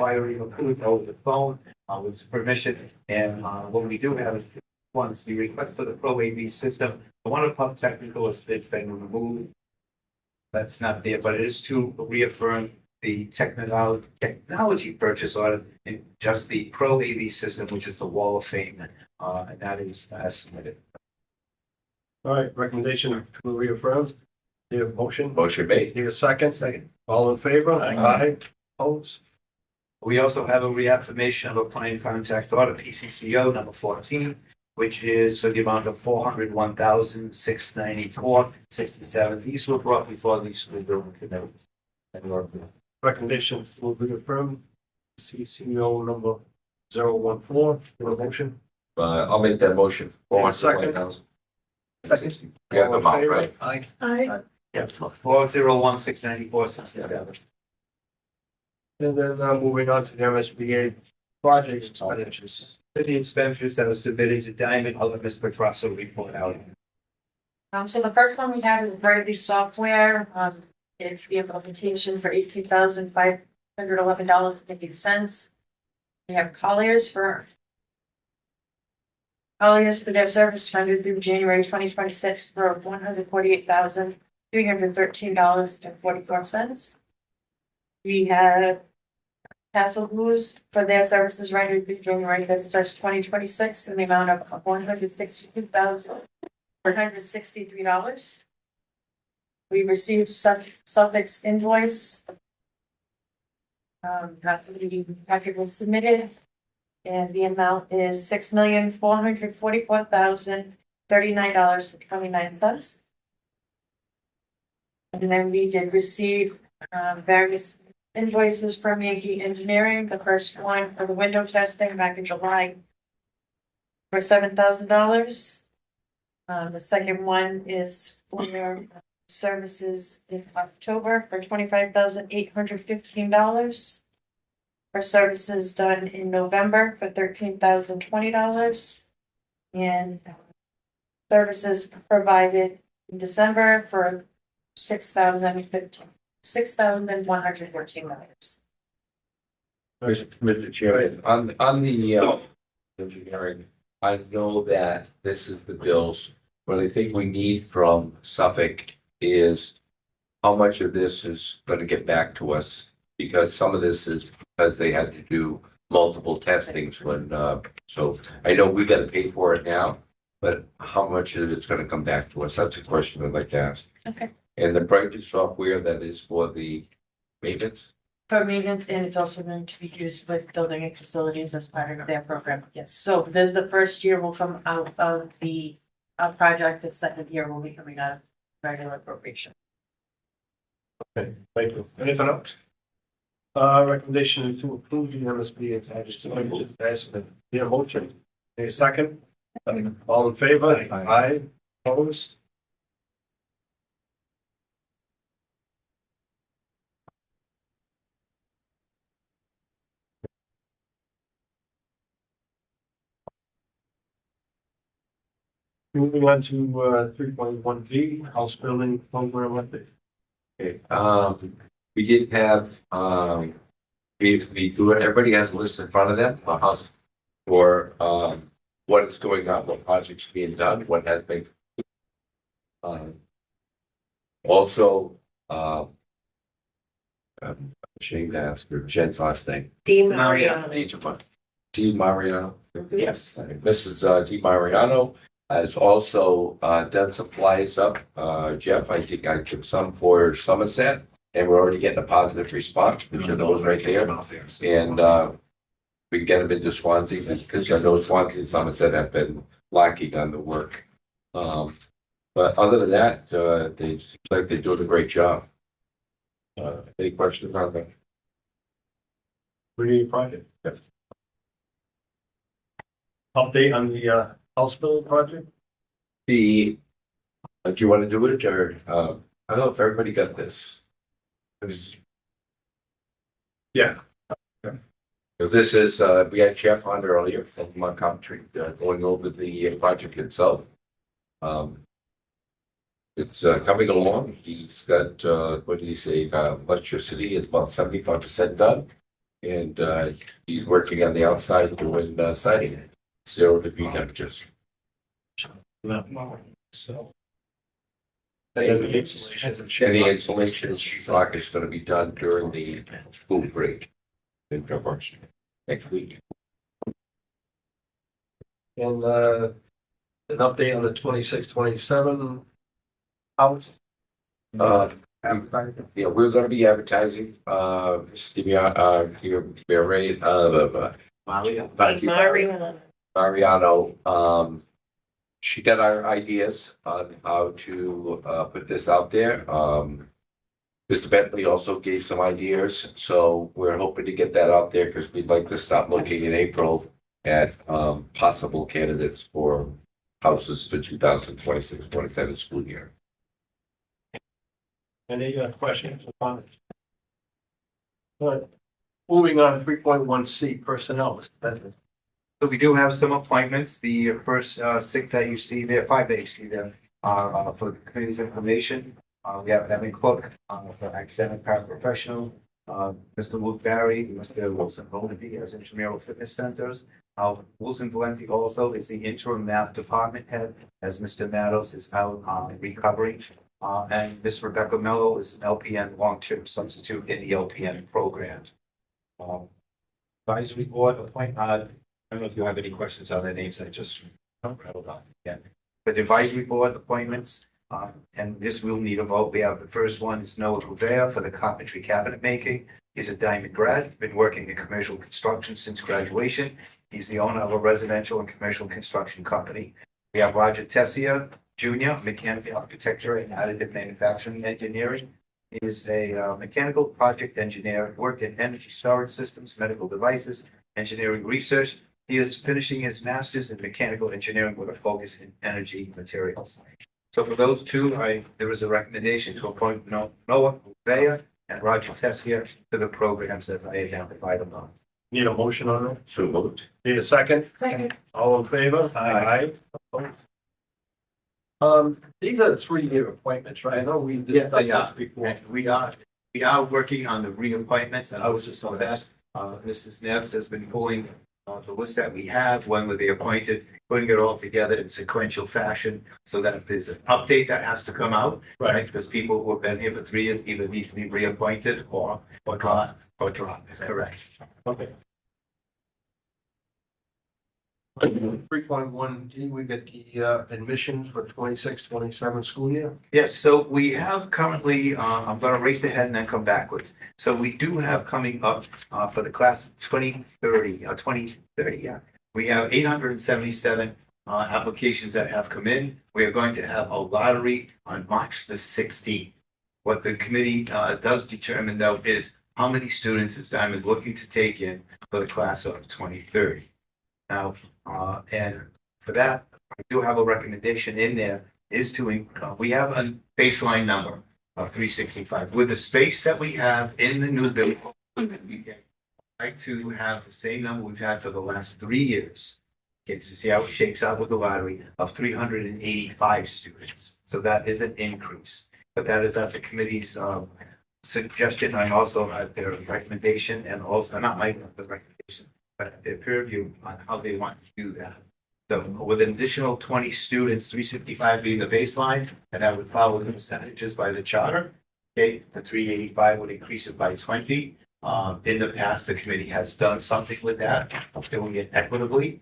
already approved over the phone with permission. And what we do have is once the request for the Pro AV system, the one of Puff Technical has been removed. That's not there, but it is to reaffirm the technology purchase order and just the Pro AV system, which is the Wall of Fame, and that is submitted. All right, recommendation to reaffirm. Need a motion? Motion made. Need a second? Second. All in favor? Aye. Opposed? We also have a reaffirmation of a client contact order, PCCO number 14, which is for the amount of $401,694.67. These were brought before the school building committee. Recommendation to reaffirm CCO number 014. Need a motion? I'll make that motion. Second. Second. You have them All in out, favor? right? Aye. Yeah, 401,694.67. And then moving on to the MSBA project expenditures. City expenditures that are submitted to Diamond, I'll let Ms. Petrosso report out. So the first one we have is Brightly Software. It's the implementation for $18,511.50. We have Colliers for their service rendered through January 2026 for $148,000. $313.44. We have Castle Blues for their services rendered through January 1st, 2026, in the amount of $162,163. We received Suffolk's invoice. Patrick was submitted, and the amount is $6,444,039.29. And then we did receive various invoices from Yankee Engineering. The first one for the window testing back in July for $7,000. The second one is for services in October for $25,815. For services done in November for $13,020. And services provided in December for $6,114. Mr. Chairman, on the engineering, I know that this is the bills. What I think we need from Suffolk is how much of this is going to get back to us, because some of this is because they had to do multiple testings when, so I know we got to pay for it now, but how much of it's going to come back to us? That's a question I'd like to ask. Okay. And the Brighton software that is for the maintenance? For maintenance, and it's also going to be used with building and facilities as part of their program, yes. So the first year will come out of the project, the second year will be coming out of regular appropriation. Okay, thank you. Anything else? Recommendation is to approve the MSB attached to the estimate. Need a motion? Need a second? All in favor? Aye. Opposed? Moving on to 3.1B, house building program update. Okay, we did have, we do, everybody has a list in front of them, a house for, what is going on, what projects being done, what has been. Also, I'm ashamed to ask her Jen's last name. Dean Mariano. Mariano. Di Mariano. Yes. Mrs. Di Mariano has also done some flyers up. Jeff, I think I took some for Somerset, and we're already getting a positive response, which are those right there. And we can get them into Swansea, because I know Swansea and Somerset have been lacking on the work. But other than that, they seem like they're doing a great job. Any questions about that? Pretty project. Yep. Update on the house building project? Do you want to do it, or I don't know if everybody got this. Yeah. So this is, we had Jeff on earlier from Coventry, going over the project itself. It's coming along. He's got, what did he say, electricity is about 75% done. And he's working on the outside doing siding, 0 degree temperatures. So. And the insulation sheetrock is going to be done during the school break in preparation next week. And an update on the 26-27 house. Yeah, we're going to be advertising. Mariano. She got our ideas on how to put this out there. Mr. Bentley also gave some ideas, so we're hoping to get that out there because we'd like to start looking in April at possible candidates for houses for 2026-27 school year. Any questions or comments? All right. Moving on, 3.1C personnel. Mr. Bentley. So we do have some appointments. The first 6 that you see there, 5 that you see there are for the committee's information. We have Evan Cook for academic paraprofessional, Mr. Luke Barry, Mr. Wilson Valenti as intramural fitness centers. Wilson Valenti also is the interim math department head, as Mr. Matos is out recovering And Miss Rebecca Mello is an LPN long-term substitute in the LPN program. Advisory board appoint, I don't know if you have any questions on their names, I just rattled off again. But advisory board appointments, and this will need a vote. We have the first one is Noah Gouveia for the carpentry cabinet making. He's a Diamond grad, been working in commercial construction since graduation. He's the owner of a residential and commercial construction company. We have Roger Tessia Jr., mechanical architecture and additive manufacturing engineering. He is a mechanical project engineer, worked in energy storage systems, medical devices, engineering research. He is finishing his master's in mechanical engineering with a focus in energy materials. So for those two, there is a recommendation to appoint Noah Gouveia and Roger Tessia to the programs as I identified them on. Need a motion on that? So moved. Need a second? Second. All in favor? Aye. Opposed? These are 3-year appointments, right? I know we Yes, discussed they are. this before. And we are working on the reappointments, and I was just on that. Mrs. Neves has been pulling the list that we have, when were they appointed, putting it all together in sequential fashion, so that there's an update that has to come out, right? Because people who have been here for 3 years either need to be reappointed or drop. Correct. Okay. 3.1, we get the admission for 26-27 school year. Yes, so we have currently, I'm gonna race ahead and then come backwards. So we do have coming up, for the class 2030, yeah. We have 877, applications that have come in. We are going to have a lottery on March the 16th. What the committee, does determine though is how many students is Diamond looking to take in for the class of 2030. Now, and for that, I do have a recommendation in there is to, we have a baseline number of 365. With the space that we have in the new building, we get like to have the same number we've had for the last 3 years. Okay, to see how it shakes out with the lottery of 385 students. So that is an increase, but that is at the committee's suggestion. I also at their recommendation, and also not my the recommendation, but at their peer review on how they want to do that. So with an additional 20 students, 365 being the baseline, and that would follow the percentages by the charter. Okay, the 385 would increase it by 20. In the past, the committee has done something with that, doing it equitably.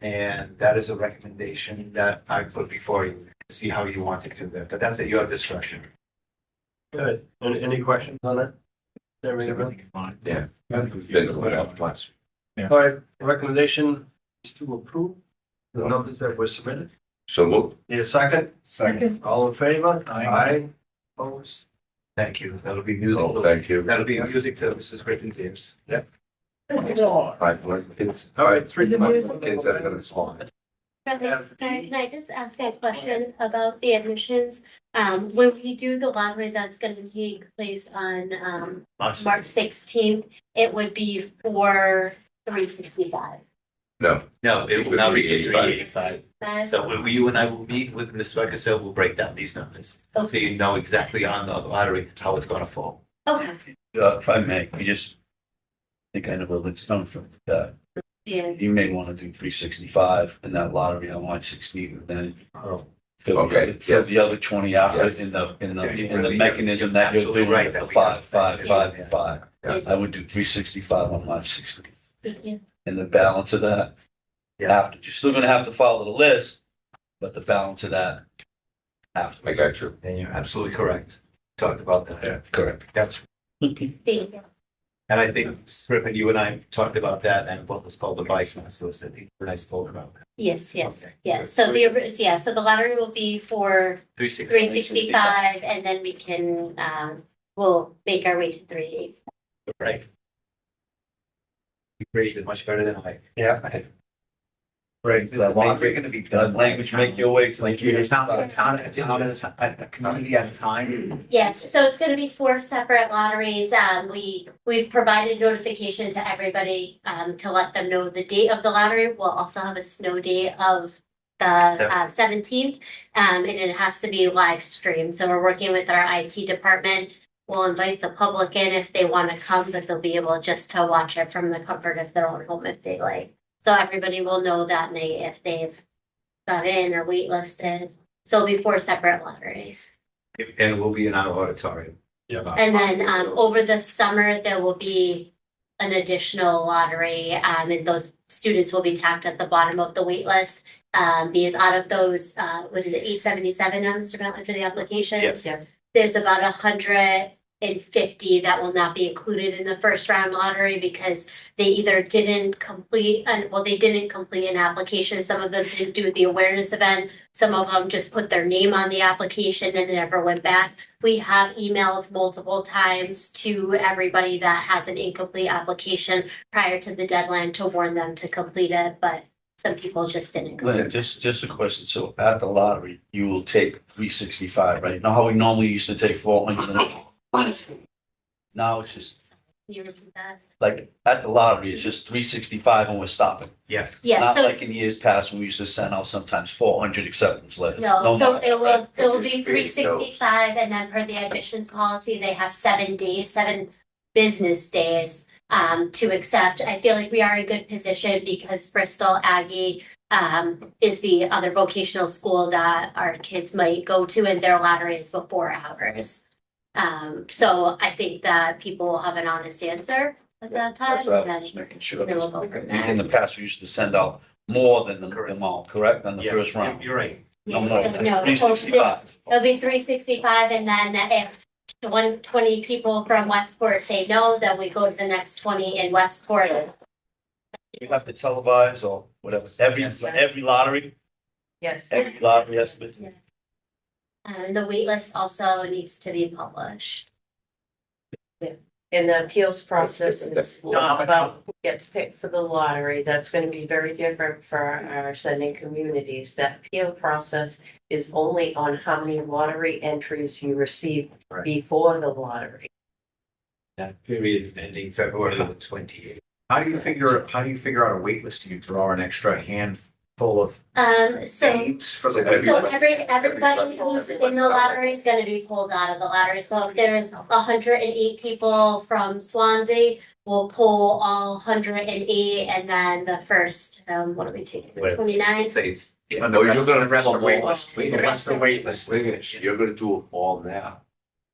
And that is a recommendation that I put before you, to see how you want to do that. But that's at your discretion. Good. Any questions on it? Everybody? Yeah. Been going up last. All right, recommendation is to approve the numbers that were submitted. So moved. Need a second? Second. All in favor? Aye. Opposed? Thank you. That'll be music. Oh, thank you. That'll be music to Mrs. Griffin's ears. Kids. All right, three. Kids are gonna slide. Sorry, can I just ask a question about the admissions? When we do the lottery that's gonna take place on March 16th, it would be for 365. No, No, it will not be 385. 385. So when you and I will meet with Ms. Rebecca, so we'll break down these numbers. So you know exactly on the lottery how it's gonna fall. Okay, If I may, we just think I know where it's coming from. yeah, You may want to do 365 in that lottery on March 16th, and then fill Okay, fill the yes. other 20 out Yes. in the Really, mechanism that you're absolutely doing right, with that the we 5, have. 5, 5, and 5. yes, I would do 365 on March 16th, thank you. and the balance of that Yeah. after. You're still going to have to follow the list, but the balance of that after. I got you. And you're absolutely correct. Talked about that. Correct. That's, Thank you. and I think, Ms. Griffin, you and I talked about that and what was called the bike list. I think you and I spoke about that. Yes, yes, Okay. yes. So so the lottery will be for 365 and then we can, we'll make our way to 380. Right. You graded much better than I. Yeah. Right. The lottery gonna be done. Language make your way to Like you're a town at a community at a time. Yes, so it's gonna be 4 separate lotteries. We've provided notification to everybody, to let them know the date of the lottery. We'll also have a snow day of the 17th. And it has to be live streamed. So we're working with our IT department. We'll invite the public in if they want to come, but they'll be able just to watch it from the comfort of their own home if they like. So everybody will know that night if they've got in or waitlisted. So it'll be 4 separate lotteries. And it will be in our auditorium. And then over the summer, there will be an additional lottery, and those students will be tacked at the bottom of the wait list. Because out of those, what is it, 877, Mr. Bentley, for the applications? Yes. There's about 150 that will not be included in the first round lottery because they either didn't complete, they didn't complete an application. Some of them didn't do the awareness event. Some of them just put their name on the application and never went back. We have emailed multiple times to everybody that has an incomplete application prior to the deadline to warn them to complete it, but some people just didn't. Lynn, just a question. So at the lottery, you will take 365, right? Now how we normally used to take 400. Now it's just Can you repeat that? like at the lottery, it's just 365 and we're stopping. Yes. Yes, Not so like in years past when we used to send out sometimes 400 acceptance letters. no, so more. it will It's be just 365, and then per the admissions policy, they have 7 days, 7 business days to accept. I feel like we are in a good position because Bristol Aggie is the other vocational school that our kids might go to, and their lottery is before ours. So I think that people will have an honest answer at that time. That's what I was and just making sure. then we'll go from there. In the past, we used to send out more than the amount, correct, on the Yes, first round? You're right. No Yeah, more, so no, so 365. It'll be 365, and then if 20 people from Westport say no, then we go to the next 20 in Westport. You have to televise or whatever, every lottery, Yes. every lottery has to be. And the wait list also needs to be published. And the appeals process is not about who gets picked for the lottery. That's gonna be very different for our sending communities. That appeal process is only on how many lottery entries you receive Right. before the lottery. That period is ending February the 28th. How do you figure out a wait list? Do you draw an extra handful of So names for the? everybody who's in the lottery is gonna be pulled out of the lottery. So if there's 108 people from Swansea, we'll pull all 108, and then the first, what do we take, 29? Say it's. No, you're gonna rest the wait list. Wait, rest the wait list. Wait a minute, you're gonna do them all now.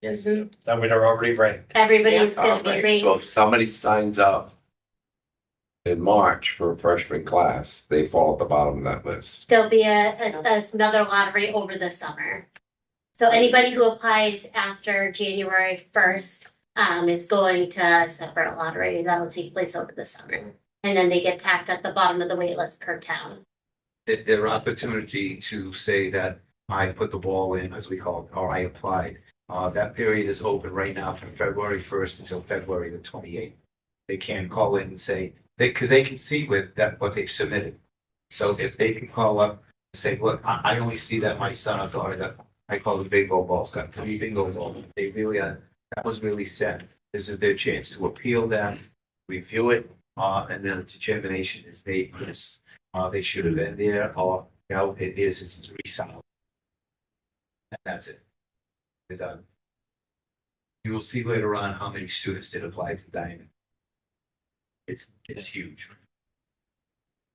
Yes. Then we're already ranked. Everybody's gonna be Alright, ranked. so if somebody signs up in March for a freshman class, they fall at the bottom of that list. There'll be another lottery over the summer. So anybody who applies after January 1st is going to a separate lottery that'll take place over the summer. And then they get tacked at the bottom of the wait list per town. Their opportunity to say that I put the ball in, as we call it, or I applied. That period is open right now from February 1st until February the 28th. They can call in and say, because they can see with that what they've submitted. So if they can call up and say, look, I only see that my son or daughter, that I call the bingo balls, got 3 bingo balls. They really are, that was really set. This is their chance to appeal that, review it, and then a determination is made, yes, they should have been there, or, it's resolved. And that's it. They're done. You will see later on how many students did apply to Diamond. It's huge.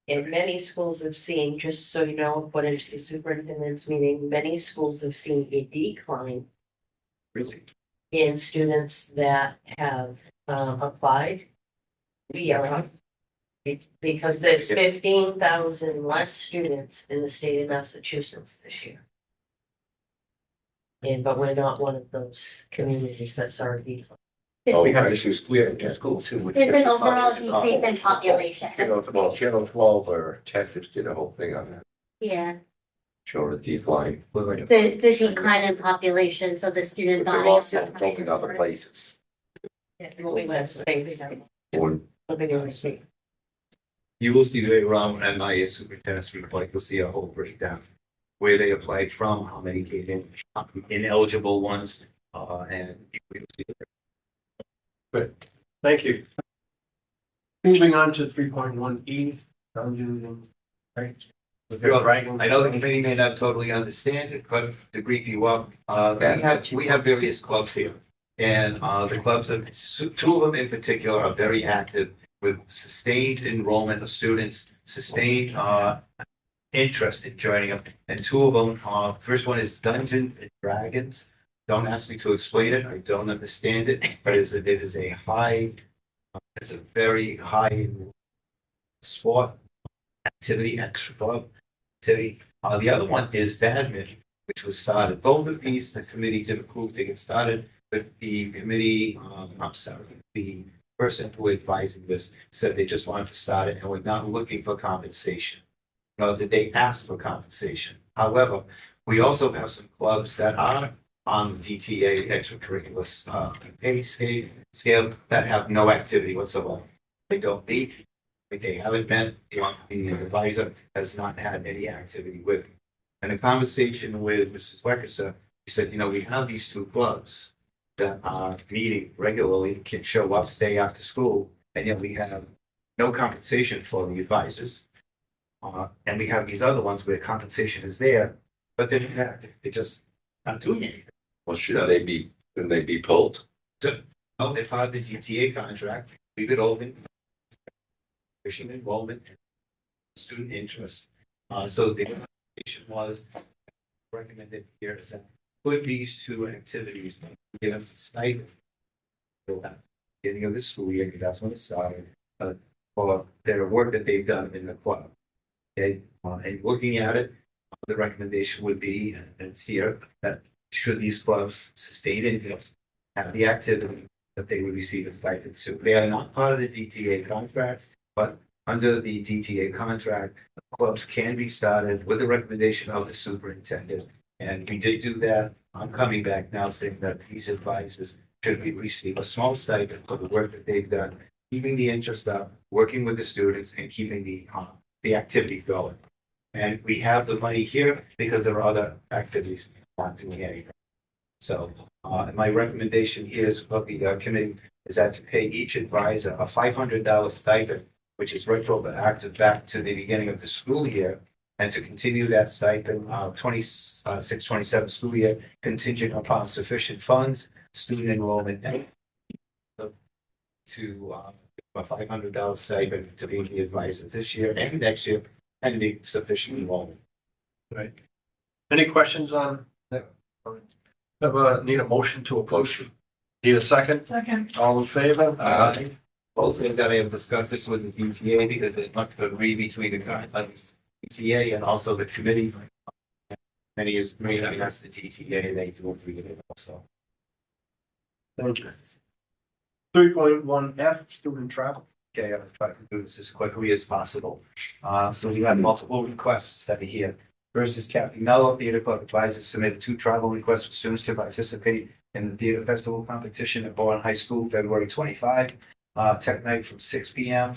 And many schools have seen, just so you know, put into the superintendent's meeting, many schools have seen a decline Really? in students that have applied. We are. Because there's 15,000 less students in the state of Massachusetts this year. But we're not one of those communities that's already. Oh, we have issues, we have school too. with- There's an overall decrease in population. It's about Channel 12 or Tech just did a whole thing on that, Yeah, showing a decline. it's a decline in population, so the student They're body. also going other places. One, You will see later on when my superintendent's report, you'll see a whole breakdown. Where they applied from, how many came in, ineligible ones, and you'll see the Good, thank you. Moving on to 3.1E, right? I know the committee may not totally understand it, but to brief you up, we have various clubs here. And the clubs, two of them in particular are very active with sustained enrollment of students, sustained interest in joining them. And two of them, first one is Dungeons and Dragons. Don't ask me to explain it. I don't understand it, but it's a very high sport activity, extra club activity. The other one is badminton, which was started. Both of these, the committee did approve, they get started, but the committee, the person who advising this said they just wanted to start it and were not looking for compensation. Nor did they ask for compensation. However, we also have some clubs that are on the DTA extracurricular pay scale that have no activity whatsoever. They don't meet. They haven't met. The advisor has not had any activity with them. And a conversation with Mrs. Weckerser, she said, we have these two clubs that are meeting regularly, can show up, stay after school, and yet we have no compensation for the advisors. And we have these other ones where compensation is there, but they're not active. They're just not doing anything. Well, shouldn't they be pulled? No, they're part of the GTA contract. Leave it open. Fishing enrollment, student interest. So the recommendation was recommended here is that put these two activities, give them a stipend. Beginning of the school year, because that's when it started, for their work that they've done in the club. Okay, and looking at it, the recommendation would be, and it's here, that should these clubs sustain interest, have the activity, that they would receive a stipend. So they are not part of the DTA contract, but under the DTA contract, clubs can be started with the recommendation of the superintendent. And we did do that. I'm coming back now saying that these advisors should receive a small stipend for the work that they've done, keeping the interest up, working with the students and keeping the activity going. And we have the money here because there are other activities not doing anything. So my recommendation here is of the committee is that to pay each advisor a $500 stipend, which is retroactive back to the beginning of the school year, and to continue that stipend 26-27 school year contingent upon sufficient funds, student enrollment, and to a $500 stipend to be the advisor this year and next year, pending sufficient enrollment. Right. Any questions on that? Need a motion to approve? Need a second? Second. All in favor? Aye. Both things that I have discussed this with the DTA because it must agree between the DTA and also the committee. Many is that's the DTA, they do agree with it also. Thank you. 3.1F, student travel. Okay, I'll try to do this as quickly as possible. So we have multiple requests that are here. First is Captain Mello, Theater Club advisors submitted 2 travel requests for students to participate in the theater festival competition at Bourne High School, February 25. Tech night from 6 p.m.,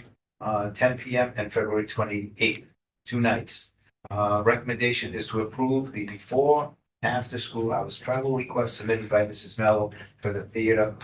10 p.m. and February 28th, 2 nights. Recommendation is to approve the before after school hours travel request submitted by Mrs. Mello for the theater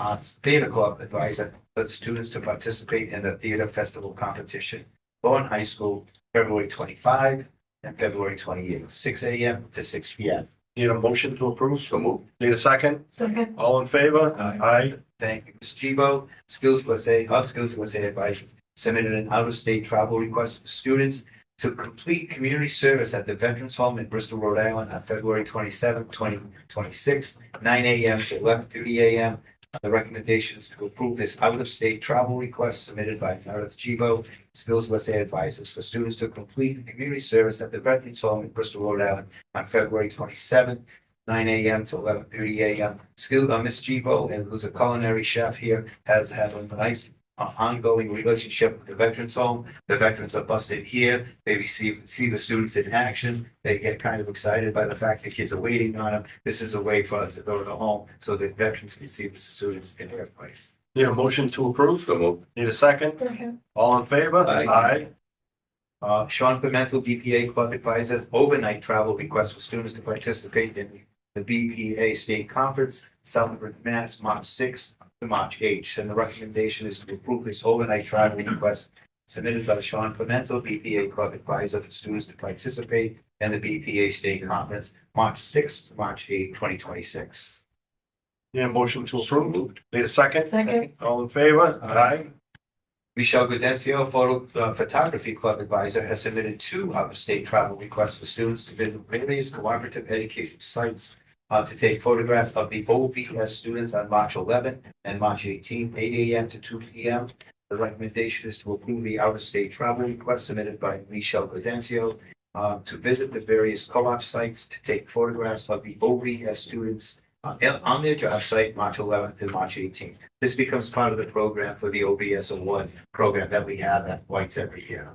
club advisor for the students to participate in the theater festival competition. Bourne High School, February 25 and February 28th, 6 a.m. to 6 p.m. Need a motion to approve? So moved. Need a second? Second. All in favor? Aye. Thank you, Ms. Gibo. Skills USA advisor submitted an out-of-state travel request for students to complete community service at the Veterans Home in Bristol, Rhode Island on February 27th, 2026, 9 a.m. to 11:30 a.m. The recommendation is to approve this out-of-state travel request submitted by Meredith Gibo, Skills USA advisors for students to complete community service at the Veterans Home in Bristol, Rhode Island on February 27th, 9 a.m. to 11:30 a.m. Miss Gibo, who's a culinary chef here, has had a nice ongoing relationship with the Veterans Home. The veterans are busted here. They see the students in action. They get kind of excited by the fact that kids are waiting on them. This is a way for us to go to the home so that veterans can see the students in their place. Need a motion to approve? So moved. Need a second? Second. All in favor? Aye. Sean Pimentel, BPA Club advisors, overnight travel request for students to participate in the BPA State Conference, Southbridge, Mass, March 6th to March 8th. And the recommendation is to approve this overnight travel request submitted by Sean Pimentel, BPA Club advisor for students to participate in the BPA State Conference, March 6th to March 8th, 2026. Need a motion to approve? Need a second? Second. All in favor? Aye. Michelle Gudencio, Photography Club advisor, has submitted 2 out-of-state travel requests for students to visit various cooperative education sites to take photographs of the OVS students on March 11th and March 18th, 8 a.m. to 2 p.m. The recommendation is to approve the out-of-state travel request submitted by Michelle Gaudenzio to visit the various co-op sites to take photographs of the OVS students on their job site, March 11th and March 18th. This becomes part of the program for the OBS Award program that we have at White's every year.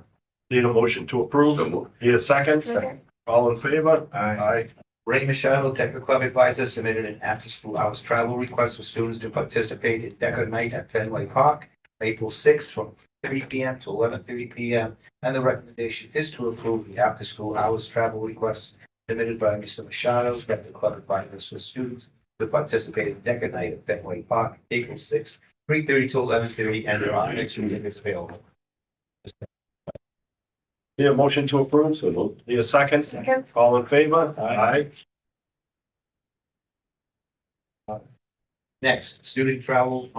Need a motion to approve? So moved. Need a second? Second. All in favor? Aye. Ray Machado, Technical Club Advisor, submitted an after-school hours travel request for students to participate in Decker Night at Fenway Park, April 6th from 3 p.m. to 11:30 p.m. And the recommendation is to approve the after-school hours travel request submitted by Mr. Machado, Technical Club Advisors for students to participate in Decker Night at Fenway Park, April 6th, 3:30 to 11:30, and there are extra tickets available. Need a motion to approve? So moved. Need a second? Second. All in favor? Aye. Next, student travel,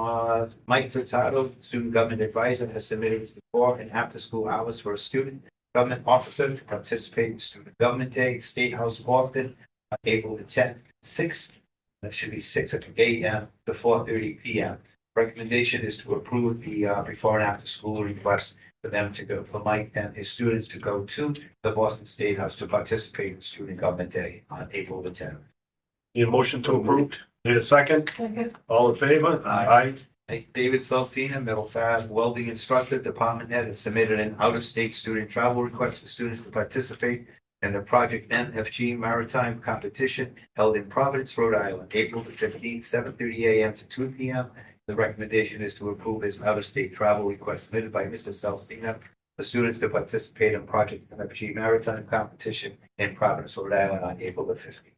Mike Furtado, student government advisor, has submitted before and after school hours for a student government officer to participate in Student Government Day, State House, Boston, on April the 10th, 6. That should be 6 a.m. to 4:30 p.m. Recommendation is to approve the before and after school request for them to go, for Mike and his students to go to the Boston State House to participate in Student Government Day on April the 10th. Need a motion to approve? Need a second? Second. All in favor? Aye. David Saltina, Middle Fab welding instructor, department head, has submitted an out-of-state student travel request for students to participate in the Project NFG Maritime Competition held in Providence, Rhode Island, April the 15th, 7:30 a.m. to 2 p.m. The recommendation is to approve this out-of-state travel request submitted by Mr. Saltina for students to participate in Project NFG Maritime Competition in Providence, Rhode Island on April the 15th.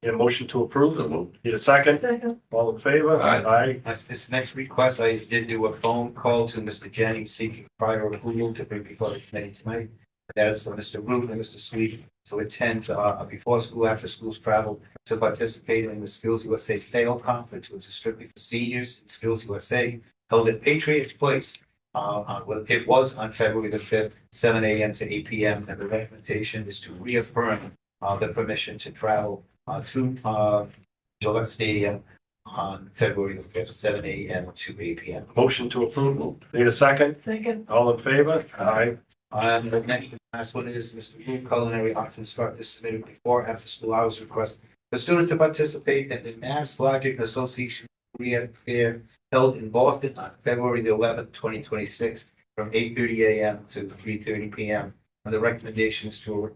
Need a motion to approve? So moved. Need a second? Second. All in favor? Aye. This next request, I did do a phone call to Mr. Jennings seeking prior approval to bring before the committee tonight. That is for Mr. Root and Mr. Sweet to attend before school, after school's travel to participate in the Skills USA Sale Conference, which is strictly for seniors in Skills USA, held at Patriots Place. It was on February the 5th, 7 a.m. to 8 p.m. And the recommendation is to reaffirm the permission to travel to Gillette Stadium on February the 5th, 7 a.m. to 8 p.m. Motion to approve? Need a second? Second. All in favor? Aye. The next, last one is Mr. Blue, culinary arts instructor, submitted before after school hours request for students to participate in the Mass Logic Association Korea Fair held in Boston on February the 11th, 2026, from 8:30 a.m. to 3:30 p.m. And the recommendation is to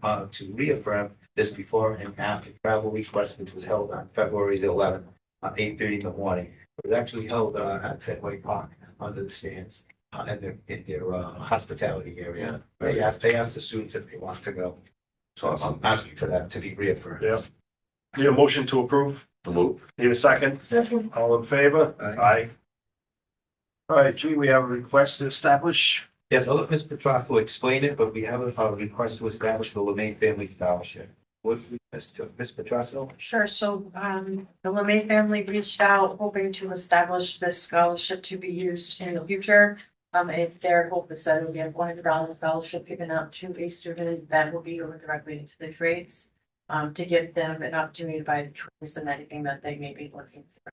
reaffirm this before and after travel request, which was held on February the 11th, at 8:30 in the morning. It was actually held at Fenway Park under the stands in their hospitality area. They asked the students if they want to go. It's awesome. I'm asking for that to be reaffirmed. Yeah. Need a motion to approve? So moved. Need a second? Second. All in favor? Aye. All right, G, we have a request to establish. Yes, I'll let Ms. Petrosco explain it, but we have a request to establish the LeMay Family Scholarship. What, Ms. Petrosco? Sure, so, the LeMay family reached out hoping to establish this scholarship to be used in the future. And their hope is that it will be a $100 scholarship given out to a student that will be going directly into the trades. To give them an opportunity to buy the tools and anything that they may be looking for.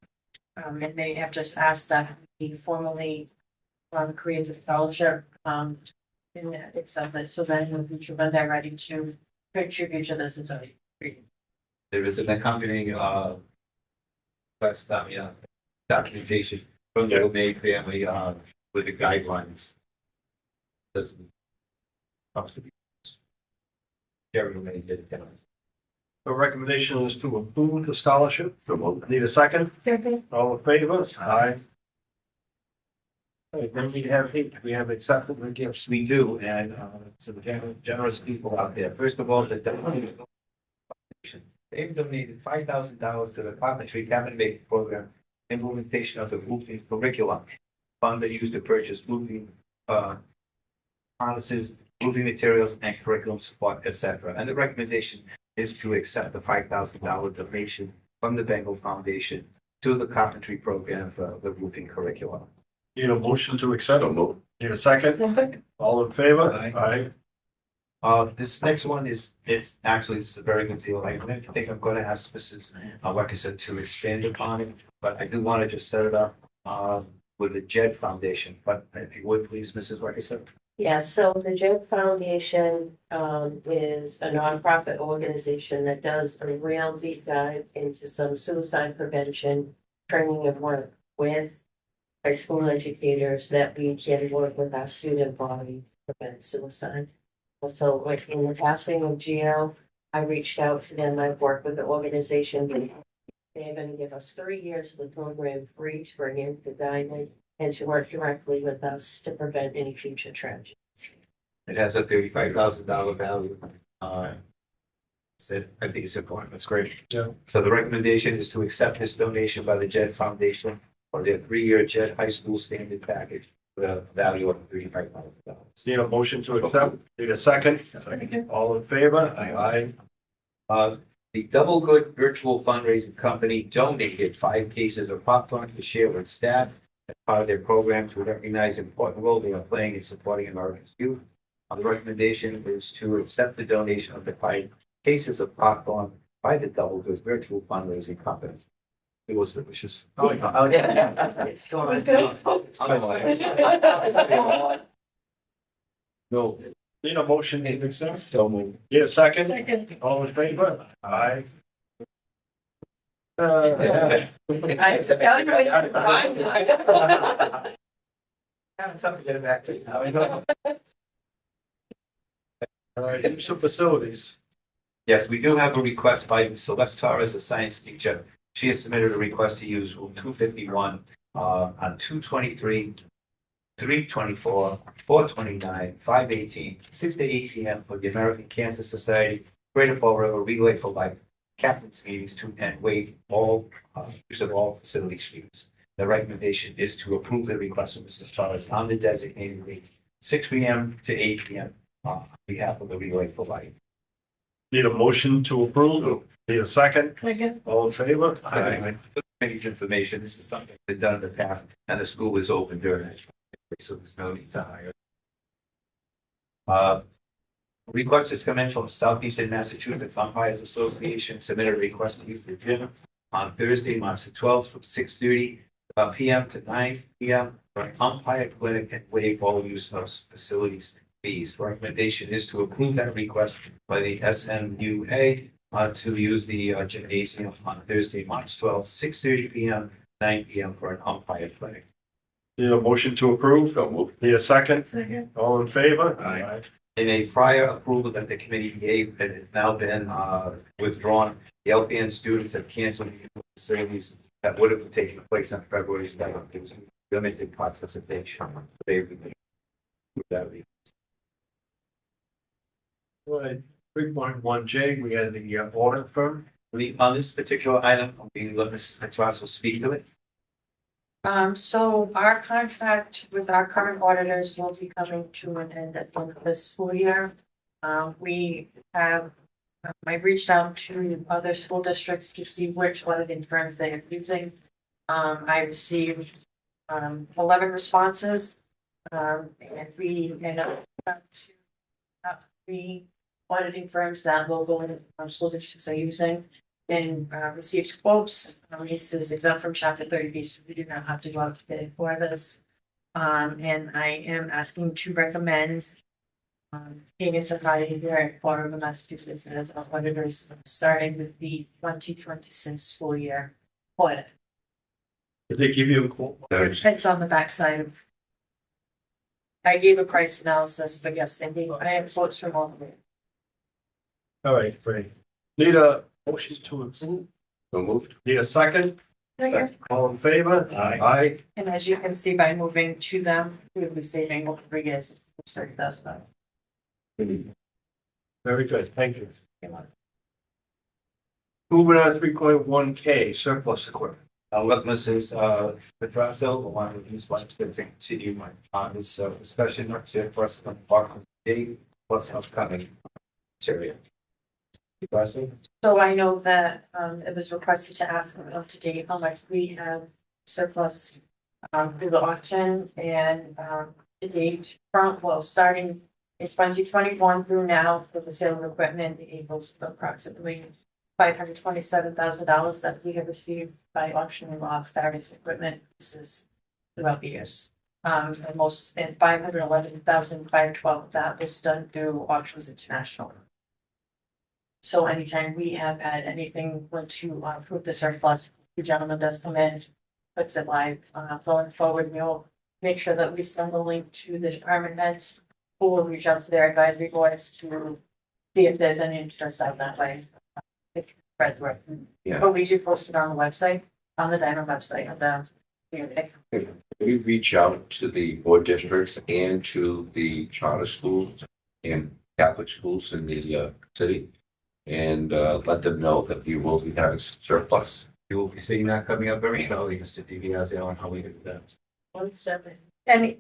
And they have just asked that we formally create the scholarship, and accept it, so that in the future, when they're ready to contribute to this, it's already free. There is an accompanying, documentation from the LeMay family, with the guidelines. That's supposed to be. Jerry LeMay did it. The recommendation is to approve the scholarship. So moved. Need a second? Second. All in favor? Aye. All right, then we have accepted the gifts. We do, and some generous people out there. First of all, they've donated $5,000 to the Carpentry Cabinet Making Program, implementation of the roofing curriculum. Funds are used to purchase roofing harnesses, roofing materials, and curriculum support, etc. And the recommendation is to accept the $5,000 donation from the Bengal Foundation to the carpentry program for the roofing curriculum. Need a motion to accept. So moved. Need a second? Second. All in favor? Aye. Aye. This next one is, it's actually, this is a very good deal. I think I'm gonna ask Mrs. Wexler to expand upon it, but I do want to just set it up, with the JED Foundation, but if you would, please, Mrs. Wexler. Yeah, so the JED Foundation is a nonprofit organization that does a real deep dive into some suicide prevention training and work with high school educators that we can work with our student body to prevent suicide. So like in the passing of Gio, I reached out to them. I've worked with the organization. They're gonna give us 3 years of the program free to bring into Diamond and to work directly with us to prevent any future tragedies. It has a $35,000 value. I think it's important. That's great. Yeah. So the recommendation is to accept this donation by the JED Foundation for their 3-year JED High School Standard Package with a value of $35,000. Need a motion to accept? Need a second? Second. All in favor? Aye. The Double Good Virtual Fundraising Company donated 5 cases of popcorn to share with staff as part of their program to recognize the important role they are playing in supporting America's youth. The recommendation is to accept the donation of the 5 cases of popcorn by the Double Good Virtual Fundraising Company. It was delicious. Oh, yeah. It's going. No. Need a motion to accept? So moved. Need a second? Second. All in favor? Aye. Something to get it back to. Use of facilities. Yes, we do have a request by Celeste Torres, a science teacher. She has submitted a request to use room 251 on 223, 324, 429, 518, 6 to 8 p.m. for the American Cancer Society Greater Fall River Relay for Life Captain's Meetings to and waive all use of all facility fees. The recommendation is to approve the request of Mrs. Torres on the designated dates, 6 p.m. to 8 p.m. On behalf of the Relay for Life. Need a motion to approve? Need a second? Second. All in favor? Committee's information, this is something that's been done in the past, and the school was open during it, so there's no need to hire. Request has come in from Southeastern Massachusetts Umpires Association, submitted a request to use the gym on Thursday, March the 12th, from 6:30 p.m. to 9 p.m. for an umpire clinic and waive all use of facilities fees. Recommendation is to approve that request by the SMUA to use the gymnasium on Thursday, March 12th, 6:30 p.m., 9 p.m. for an umpire clinic. Need a motion to approve? Need a second? Second. All in favor? Aye. In a prior approval that the committee gave that has now been withdrawn, the LPN students have canceled facilities that would have taken place on February 7th. It was limited participation. Right. 3.1J, we had the audit firm. On this particular item, we let Ms. Petrasso speak to it. So our contract with our current auditors will be coming to an end at the end of this school year. We have, I reached out to other school districts to see which auditing firms they are using. I received 11 responses, and we ended up to 3 auditing firms that local school districts are using. And received quotes. This is exempt from chapter 30B, so we do not have to go out to bid for this. And I am asking to recommend Hagan Society here at Water of Massachusetts as our auditors, starting with the 2026 school year audit. Did they give you a quote? It's on the backside of. I gave a price analysis, but yes, they gave, I have quotes from all of them. All right, great. Need a motion to approve? So moved. Need a second? All in favor? Aye. And as you can see, by moving to them, we'll be saving over 3 years, $30,000. Very good, thank you. Moving on to 3.1K, surplus equipment. I'll let Mrs. Petrasso, the one who's like to continue on this discussion of the first department date plus upcoming material. Petrasso? So I know that it was requested to ask up to date how much we have surplus through the auction and the date from, well, starting in 2021 through now for the sale of equipment equals approximately $527,000 that we have received by auctioning off various equipment pieces throughout the years. And most, and 511,512 of that was done through Auctions International. So anytime we have had anything went to approve the surplus, the gentleman does come in, puts it live, going forward, we'll make sure that we send the link to the department heads who will reach out to their advisory boards to see if there's any interest out that way. Spread through it. Yeah. But we do post it on the website, on the Diman website, and We reach out to the board districts and to the charter schools and Catholic schools in the city and let them know that we will be having surplus. You will be seeing that coming up very shortly, Mr. DiBiaseo, on how we do that.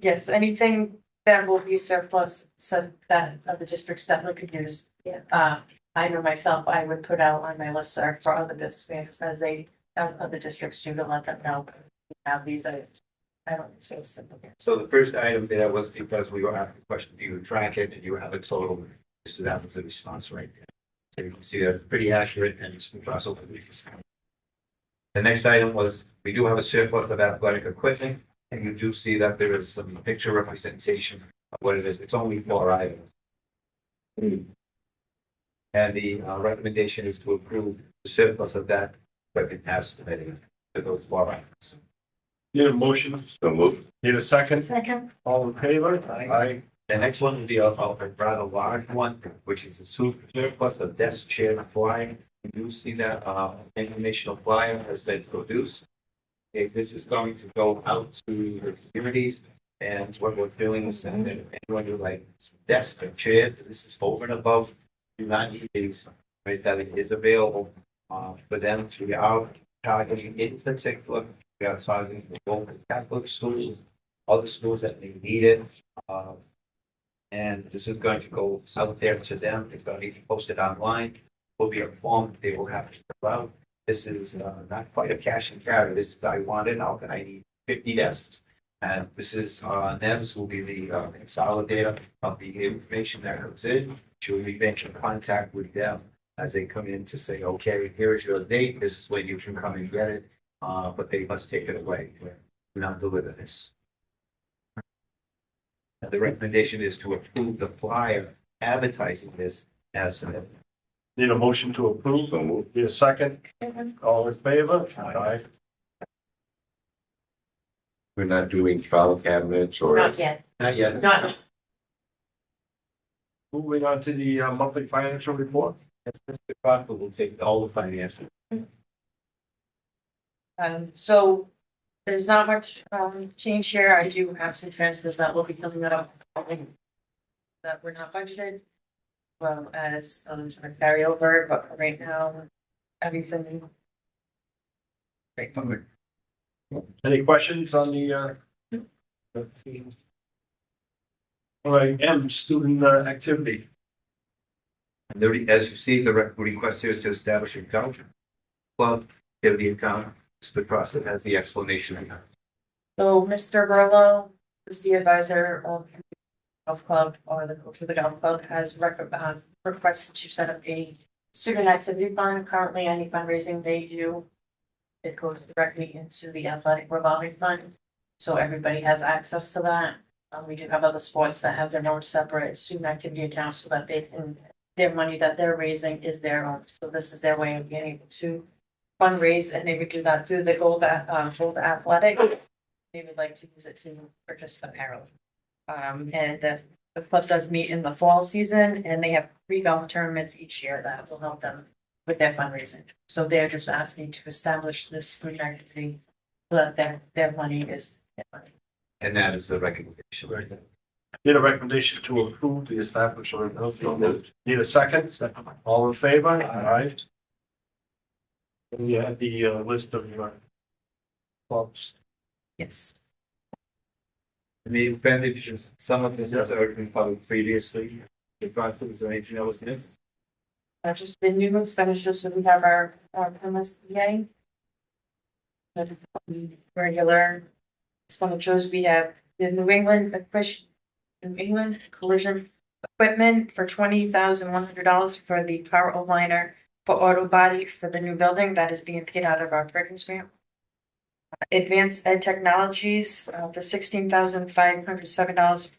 Yes, anything that will be surplus, so that other districts definitely could use. Yeah. I know myself, I would put out on my listserv for other business managers as they, other districts do, to let them know we have these items. I don't, so it's simple. So the first item there was because we were asked the question, do you track it, and you have a total? This is that was the response right there. So you can see that pretty accurate and it's also. The next item was, we do have a surplus of athletic equipment, and you do see that there is some picture representation of what it is. It's only 4 items. And the recommendation is to approve the surplus of that equipment as submitted to those 4 items. Need a motion? So moved. Need a second? Second. All in favor? Aye. The next one will be a rather large one, which is a surplus of desk chair flyer. You do see that informational flyer has been produced. Okay, this is going to go out to the communities, and what we're doing is sending anyone who like desk or chair, this is over and above 90 days, right, that it is available for them to be out targeting in particular. We are targeting the local Catholic schools, other schools that may need it. And this is going to go out there to them. It's going to be posted online. Will be a form they will have to fill out. This is not quite a cash and carry. This is I want it out, and I need 50 desks. And this is NEMS will be the consolidator of the information that comes in. She'll be making contact with them as they come in to say, okay, here is your date. This is when you can come and get it. But they must take it away. Do not deliver this. And the recommendation is to approve the flyer advertising this as submitted. Need a motion to approve? So moved. Need a second? All in favor? Aye. We're not doing file cabinets or. Not yet, Not yet. not, Moving on to the monthly financial report. Mr. Crawford will take all the finances. So there's not much change here. I do have some transfers that will be coming up that were not budgeted. Well, as a carryover, but right now, everything. Straightforward. Any questions on the let's see. All right, M, student activity. And as you see, the request here is to establish a account. Well, activity account, the process has the explanation. So Mr. Burlow is the advisor of Golf Club, or the coach of the golf club, has requested to set up a student activity fund. Currently, any fundraising they do, it goes directly into the athletic revolving fund. So everybody has access to that. We do have other sports that have their own separate student activity accounts so that they can, their money that they're raising is their own. So this is their way of being able to fundraise, and they would do that through the Gold Athletic. They would like to use it to purchase apparel. And the club does meet in the fall season, and they have 3 golf tournaments each year that will help them with their fundraising. So they're just asking to establish this student activity so that their money is. And that is the recommendation. Need a recommendation to approve the establishment of. Need a second? Second. All in favor? Aye. And you have the list of clubs. Yes. The expenditures, some of this has already been covered previously. The profits or anything else missed. Just the new expenditures, so we have our MSBA. Regular expenditures, we have the New England Collision Equipment for $20,100 for the power aligner for auto body for the new building that is being paid out of our Perkins grant. Advanced Ed Technologies for $16,507,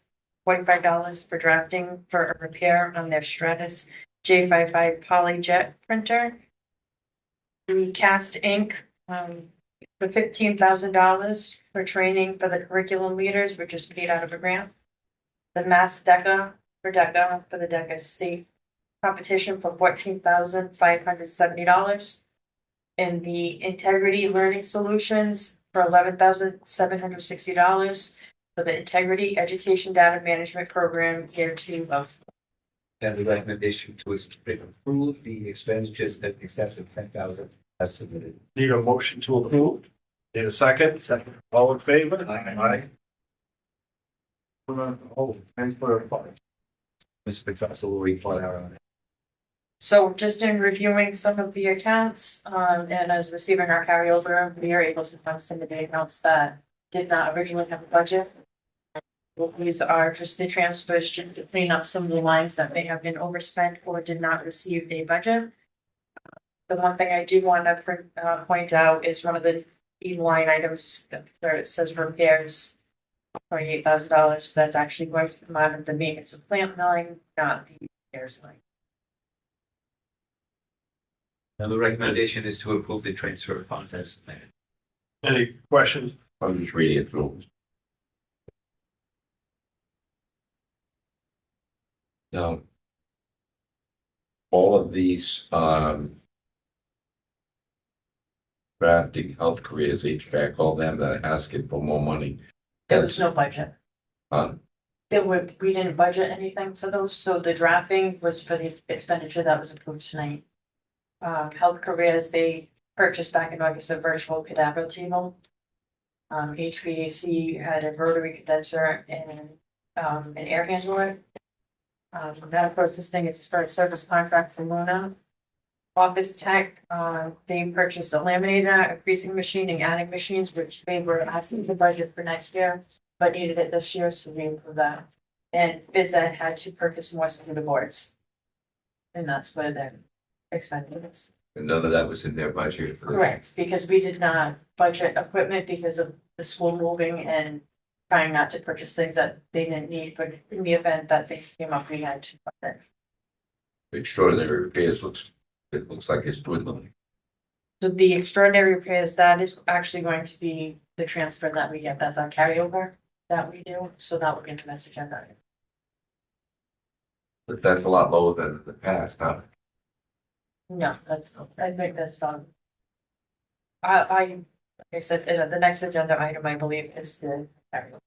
$45 for drafting for a repair on their Stratus J55 PolyJet printer. The Cast Ink for $15,000 for training for the curriculum leaders, which is paid out of a grant. The Mass DECA for the DECA state competition for $14,570. And the Integrity Learning Solutions for $11,760 for the Integrity Education Data Management Program Year 2 of. And the recommendation to approve the expenditures in excess of 10,000 as submitted. Need a motion to approve? Need a second? Second. All in favor? Aye. Transfer of funds. Mr. Picasso will report out on it. So just in reviewing some of the accounts, and as receiving our carryover, we are able to fund some of the accounts that did not originally have a budget. These are just the transfers, just to clean up some of the lines that may have been overspent or did not receive a budget. The one thing I do want to point out is one of the line items where it says repairs, $28,000. That's actually going to come out of the maintenance of plant milling, not the repairs line. Now, the recommendation is to approve the transfer of funds as submitted. Any questions? I'm just reading it through. Now, all of these, drafting health careers, HVAC, all them that are asking for more money. There was no budget. Um, We didn't budget anything for those, so the drafting was for the expenditure that was approved tonight. Health careers, they purchased back in August a virtual cadaver table. HVAC had a rotary condenser and an air handler. Medical processing is for a service contract from Luna. Office Tech, they purchased a laminator, a creasing machine, and adding machines, which they were asking the budget for next year, but needed it this year, so we improved that. And Phys Ed had to purchase more student boards. And that's where their expenditure is. and none of that was in their budget for this. Correct, because we did not budget equipment because of the school moving and trying not to purchase things that they didn't need, but in the event that things came up, we had to. Budget. Extraordinary repairs it looks like it's dwindling. So the extraordinary repairs, that is actually going to be the transfer that we get, that's our carryover that we do, so that will be into next agenda. But that's a lot lower than the past, huh? No, that's, I think that's done. Like I said, the next agenda item, I believe, is the carryover.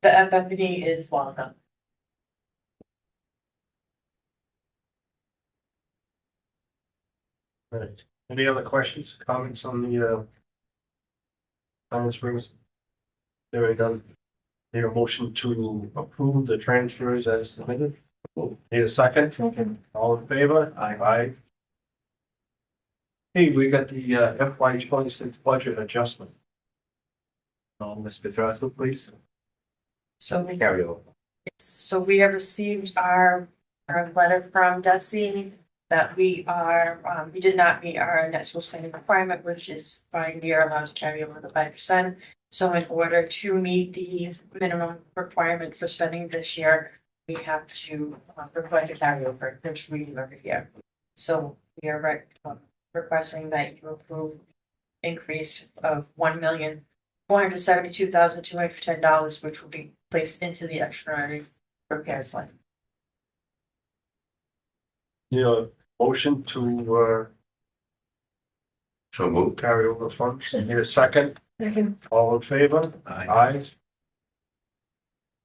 The FFD is well done. Right. Any other questions, comments on the transfers? There we go. Need a motion to approve the transfers as submitted? Need a second? Second. All in favor? Aye. Hey, we got the FY 26 budget adjustment. Ms. Petrosino, please. So we Carry over. So we have received our letter from DESI that we did not meet our net school spending requirement, which is by year allowed to carry over the 5%. So in order to meet the minimum requirement for spending this year, we have to request a carryover, which we do every year. So we are requesting that you approve increase of $1,472,210, which will be placed into the extraordinary repairs line. You know, motion to So move. carry over funds. Need a second? Second. All in favor? Aye.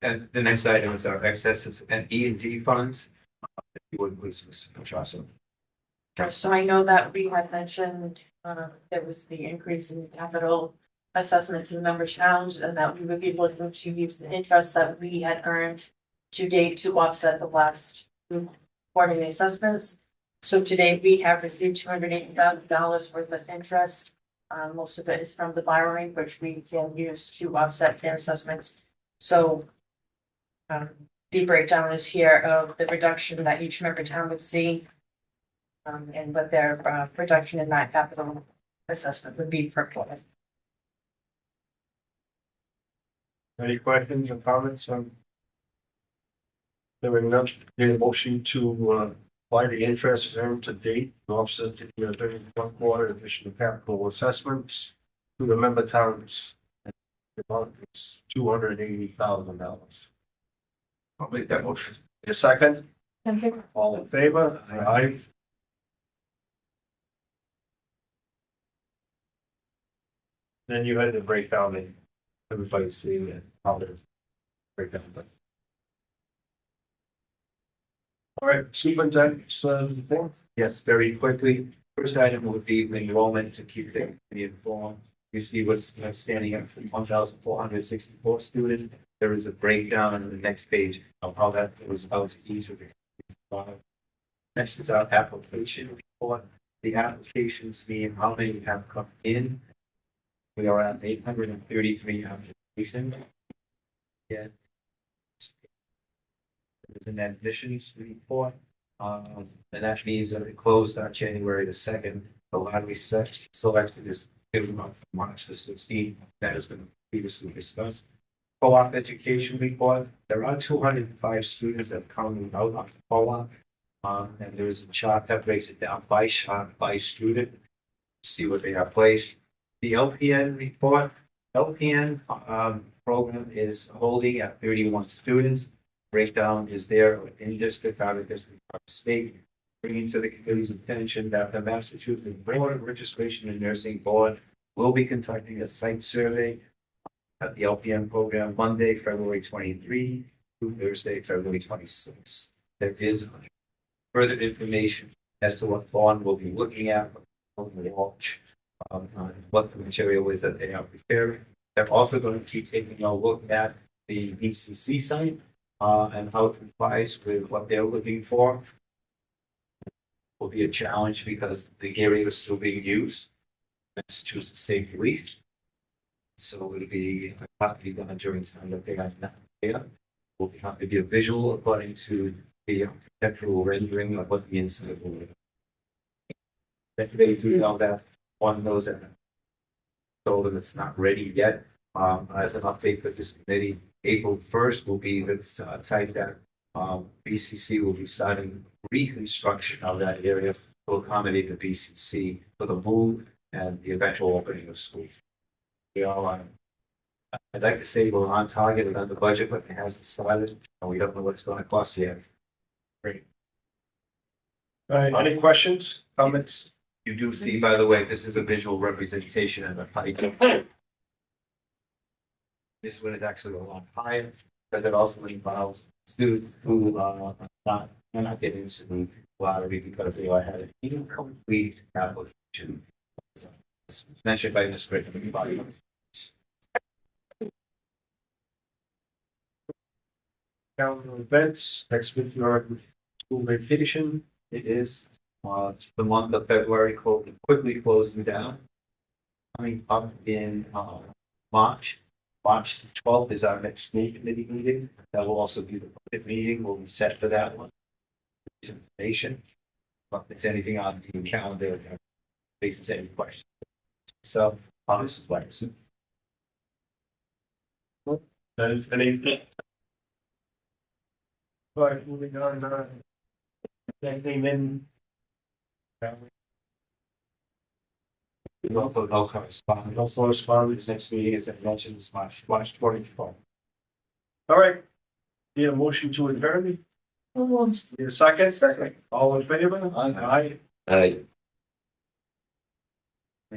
And the next item is our excesses and E&D funds. If you would please, Mr. Petrosino. So I know that we had mentioned, there was the increase in capital assessment to the member towns and that we would be looking to use the interest that we had earned to date to offset the last quarterly assessments. So today we have received $280,000 worth of interest. Most of it is from the borrowing, which we can use to offset their assessments. So The breakdown is here of the reduction that each member town would see. And what their reduction in that capital assessment would be per quarter. Any questions or comments on? There were none, need a motion to apply the interest earned to date to offset the 31st quarter additional capital assessments to the member towns. The amount is $280,000. I'll make that motion. A second, all in favor? Aye. Then you had to break down and everybody's seeing it, how to break down. All right, superintendent's report. Yes, very quickly. First item would be enrollment to keep the committee informed. You see what's standing at 1,464 students. There is a breakdown on the next page of how that was out to each of the. Next is our application report. The applications mean how many have come in. We are at 833 applications. Yeah. There's an admissions report. And that means that it closed on January the 2nd. The lottery selected is given on March the 16th. That has been previously discussed. Co-op education report. There are 205 students that come out on co-op. And there is a chart that breaks it down by shop, by student. See what they are placed. The LPN report. LPN program is holding at 31 students. Breakdown is there in district, out of district, out of state, bringing to the committee's attention that the Massachusetts Board of Registration and Nursing Board will be conducting a site survey at the LPN program Monday, February 23 through Thursday, February 26. There is further information as to what bond we'll be looking at on the watch, on what the material is that they are preparing. They're also going to keep taking a look at the BCC site. And how it complies with what they're looking for. Will be a challenge because the area is still being used. Massachusetts State Police. So it'll be have to be done during time that they are not there. Will have to be a visual according to the architectural rendering of what the inside will be. They do know that one knows that. Told them it's not ready yet. As an update for this committee, April 1st will be the type that BCC will be starting reconstruction of that area to accommodate the BCC for the move and the eventual opening of school. We all I'd like to say we're on target and under budget, but it hasn't started, and we don't know what it's going to cost yet. Great. All right, any questions, comments? You do see, by the way, this is a visual representation of the height. This one is actually a lot higher, but it also involves students who are not getting into the lottery because they are had an incomplete application. As mentioned by Ms. Griffin. Calendar events, next week your school vacation. It is the month of February quickly closing down. Coming up in March. March 12th is our next school committee meeting. That will also be the budget meeting. We'll be set for that one. Information. If there's anything on the calendar, faces any questions. So, this is what it's. Any? All right, moving on, anything in? No correspondence. Also respondents, next meeting is at mentioned is March 24th. All right, need a motion to adjourn? Need a second? Second. All in favor? Aye. Aye.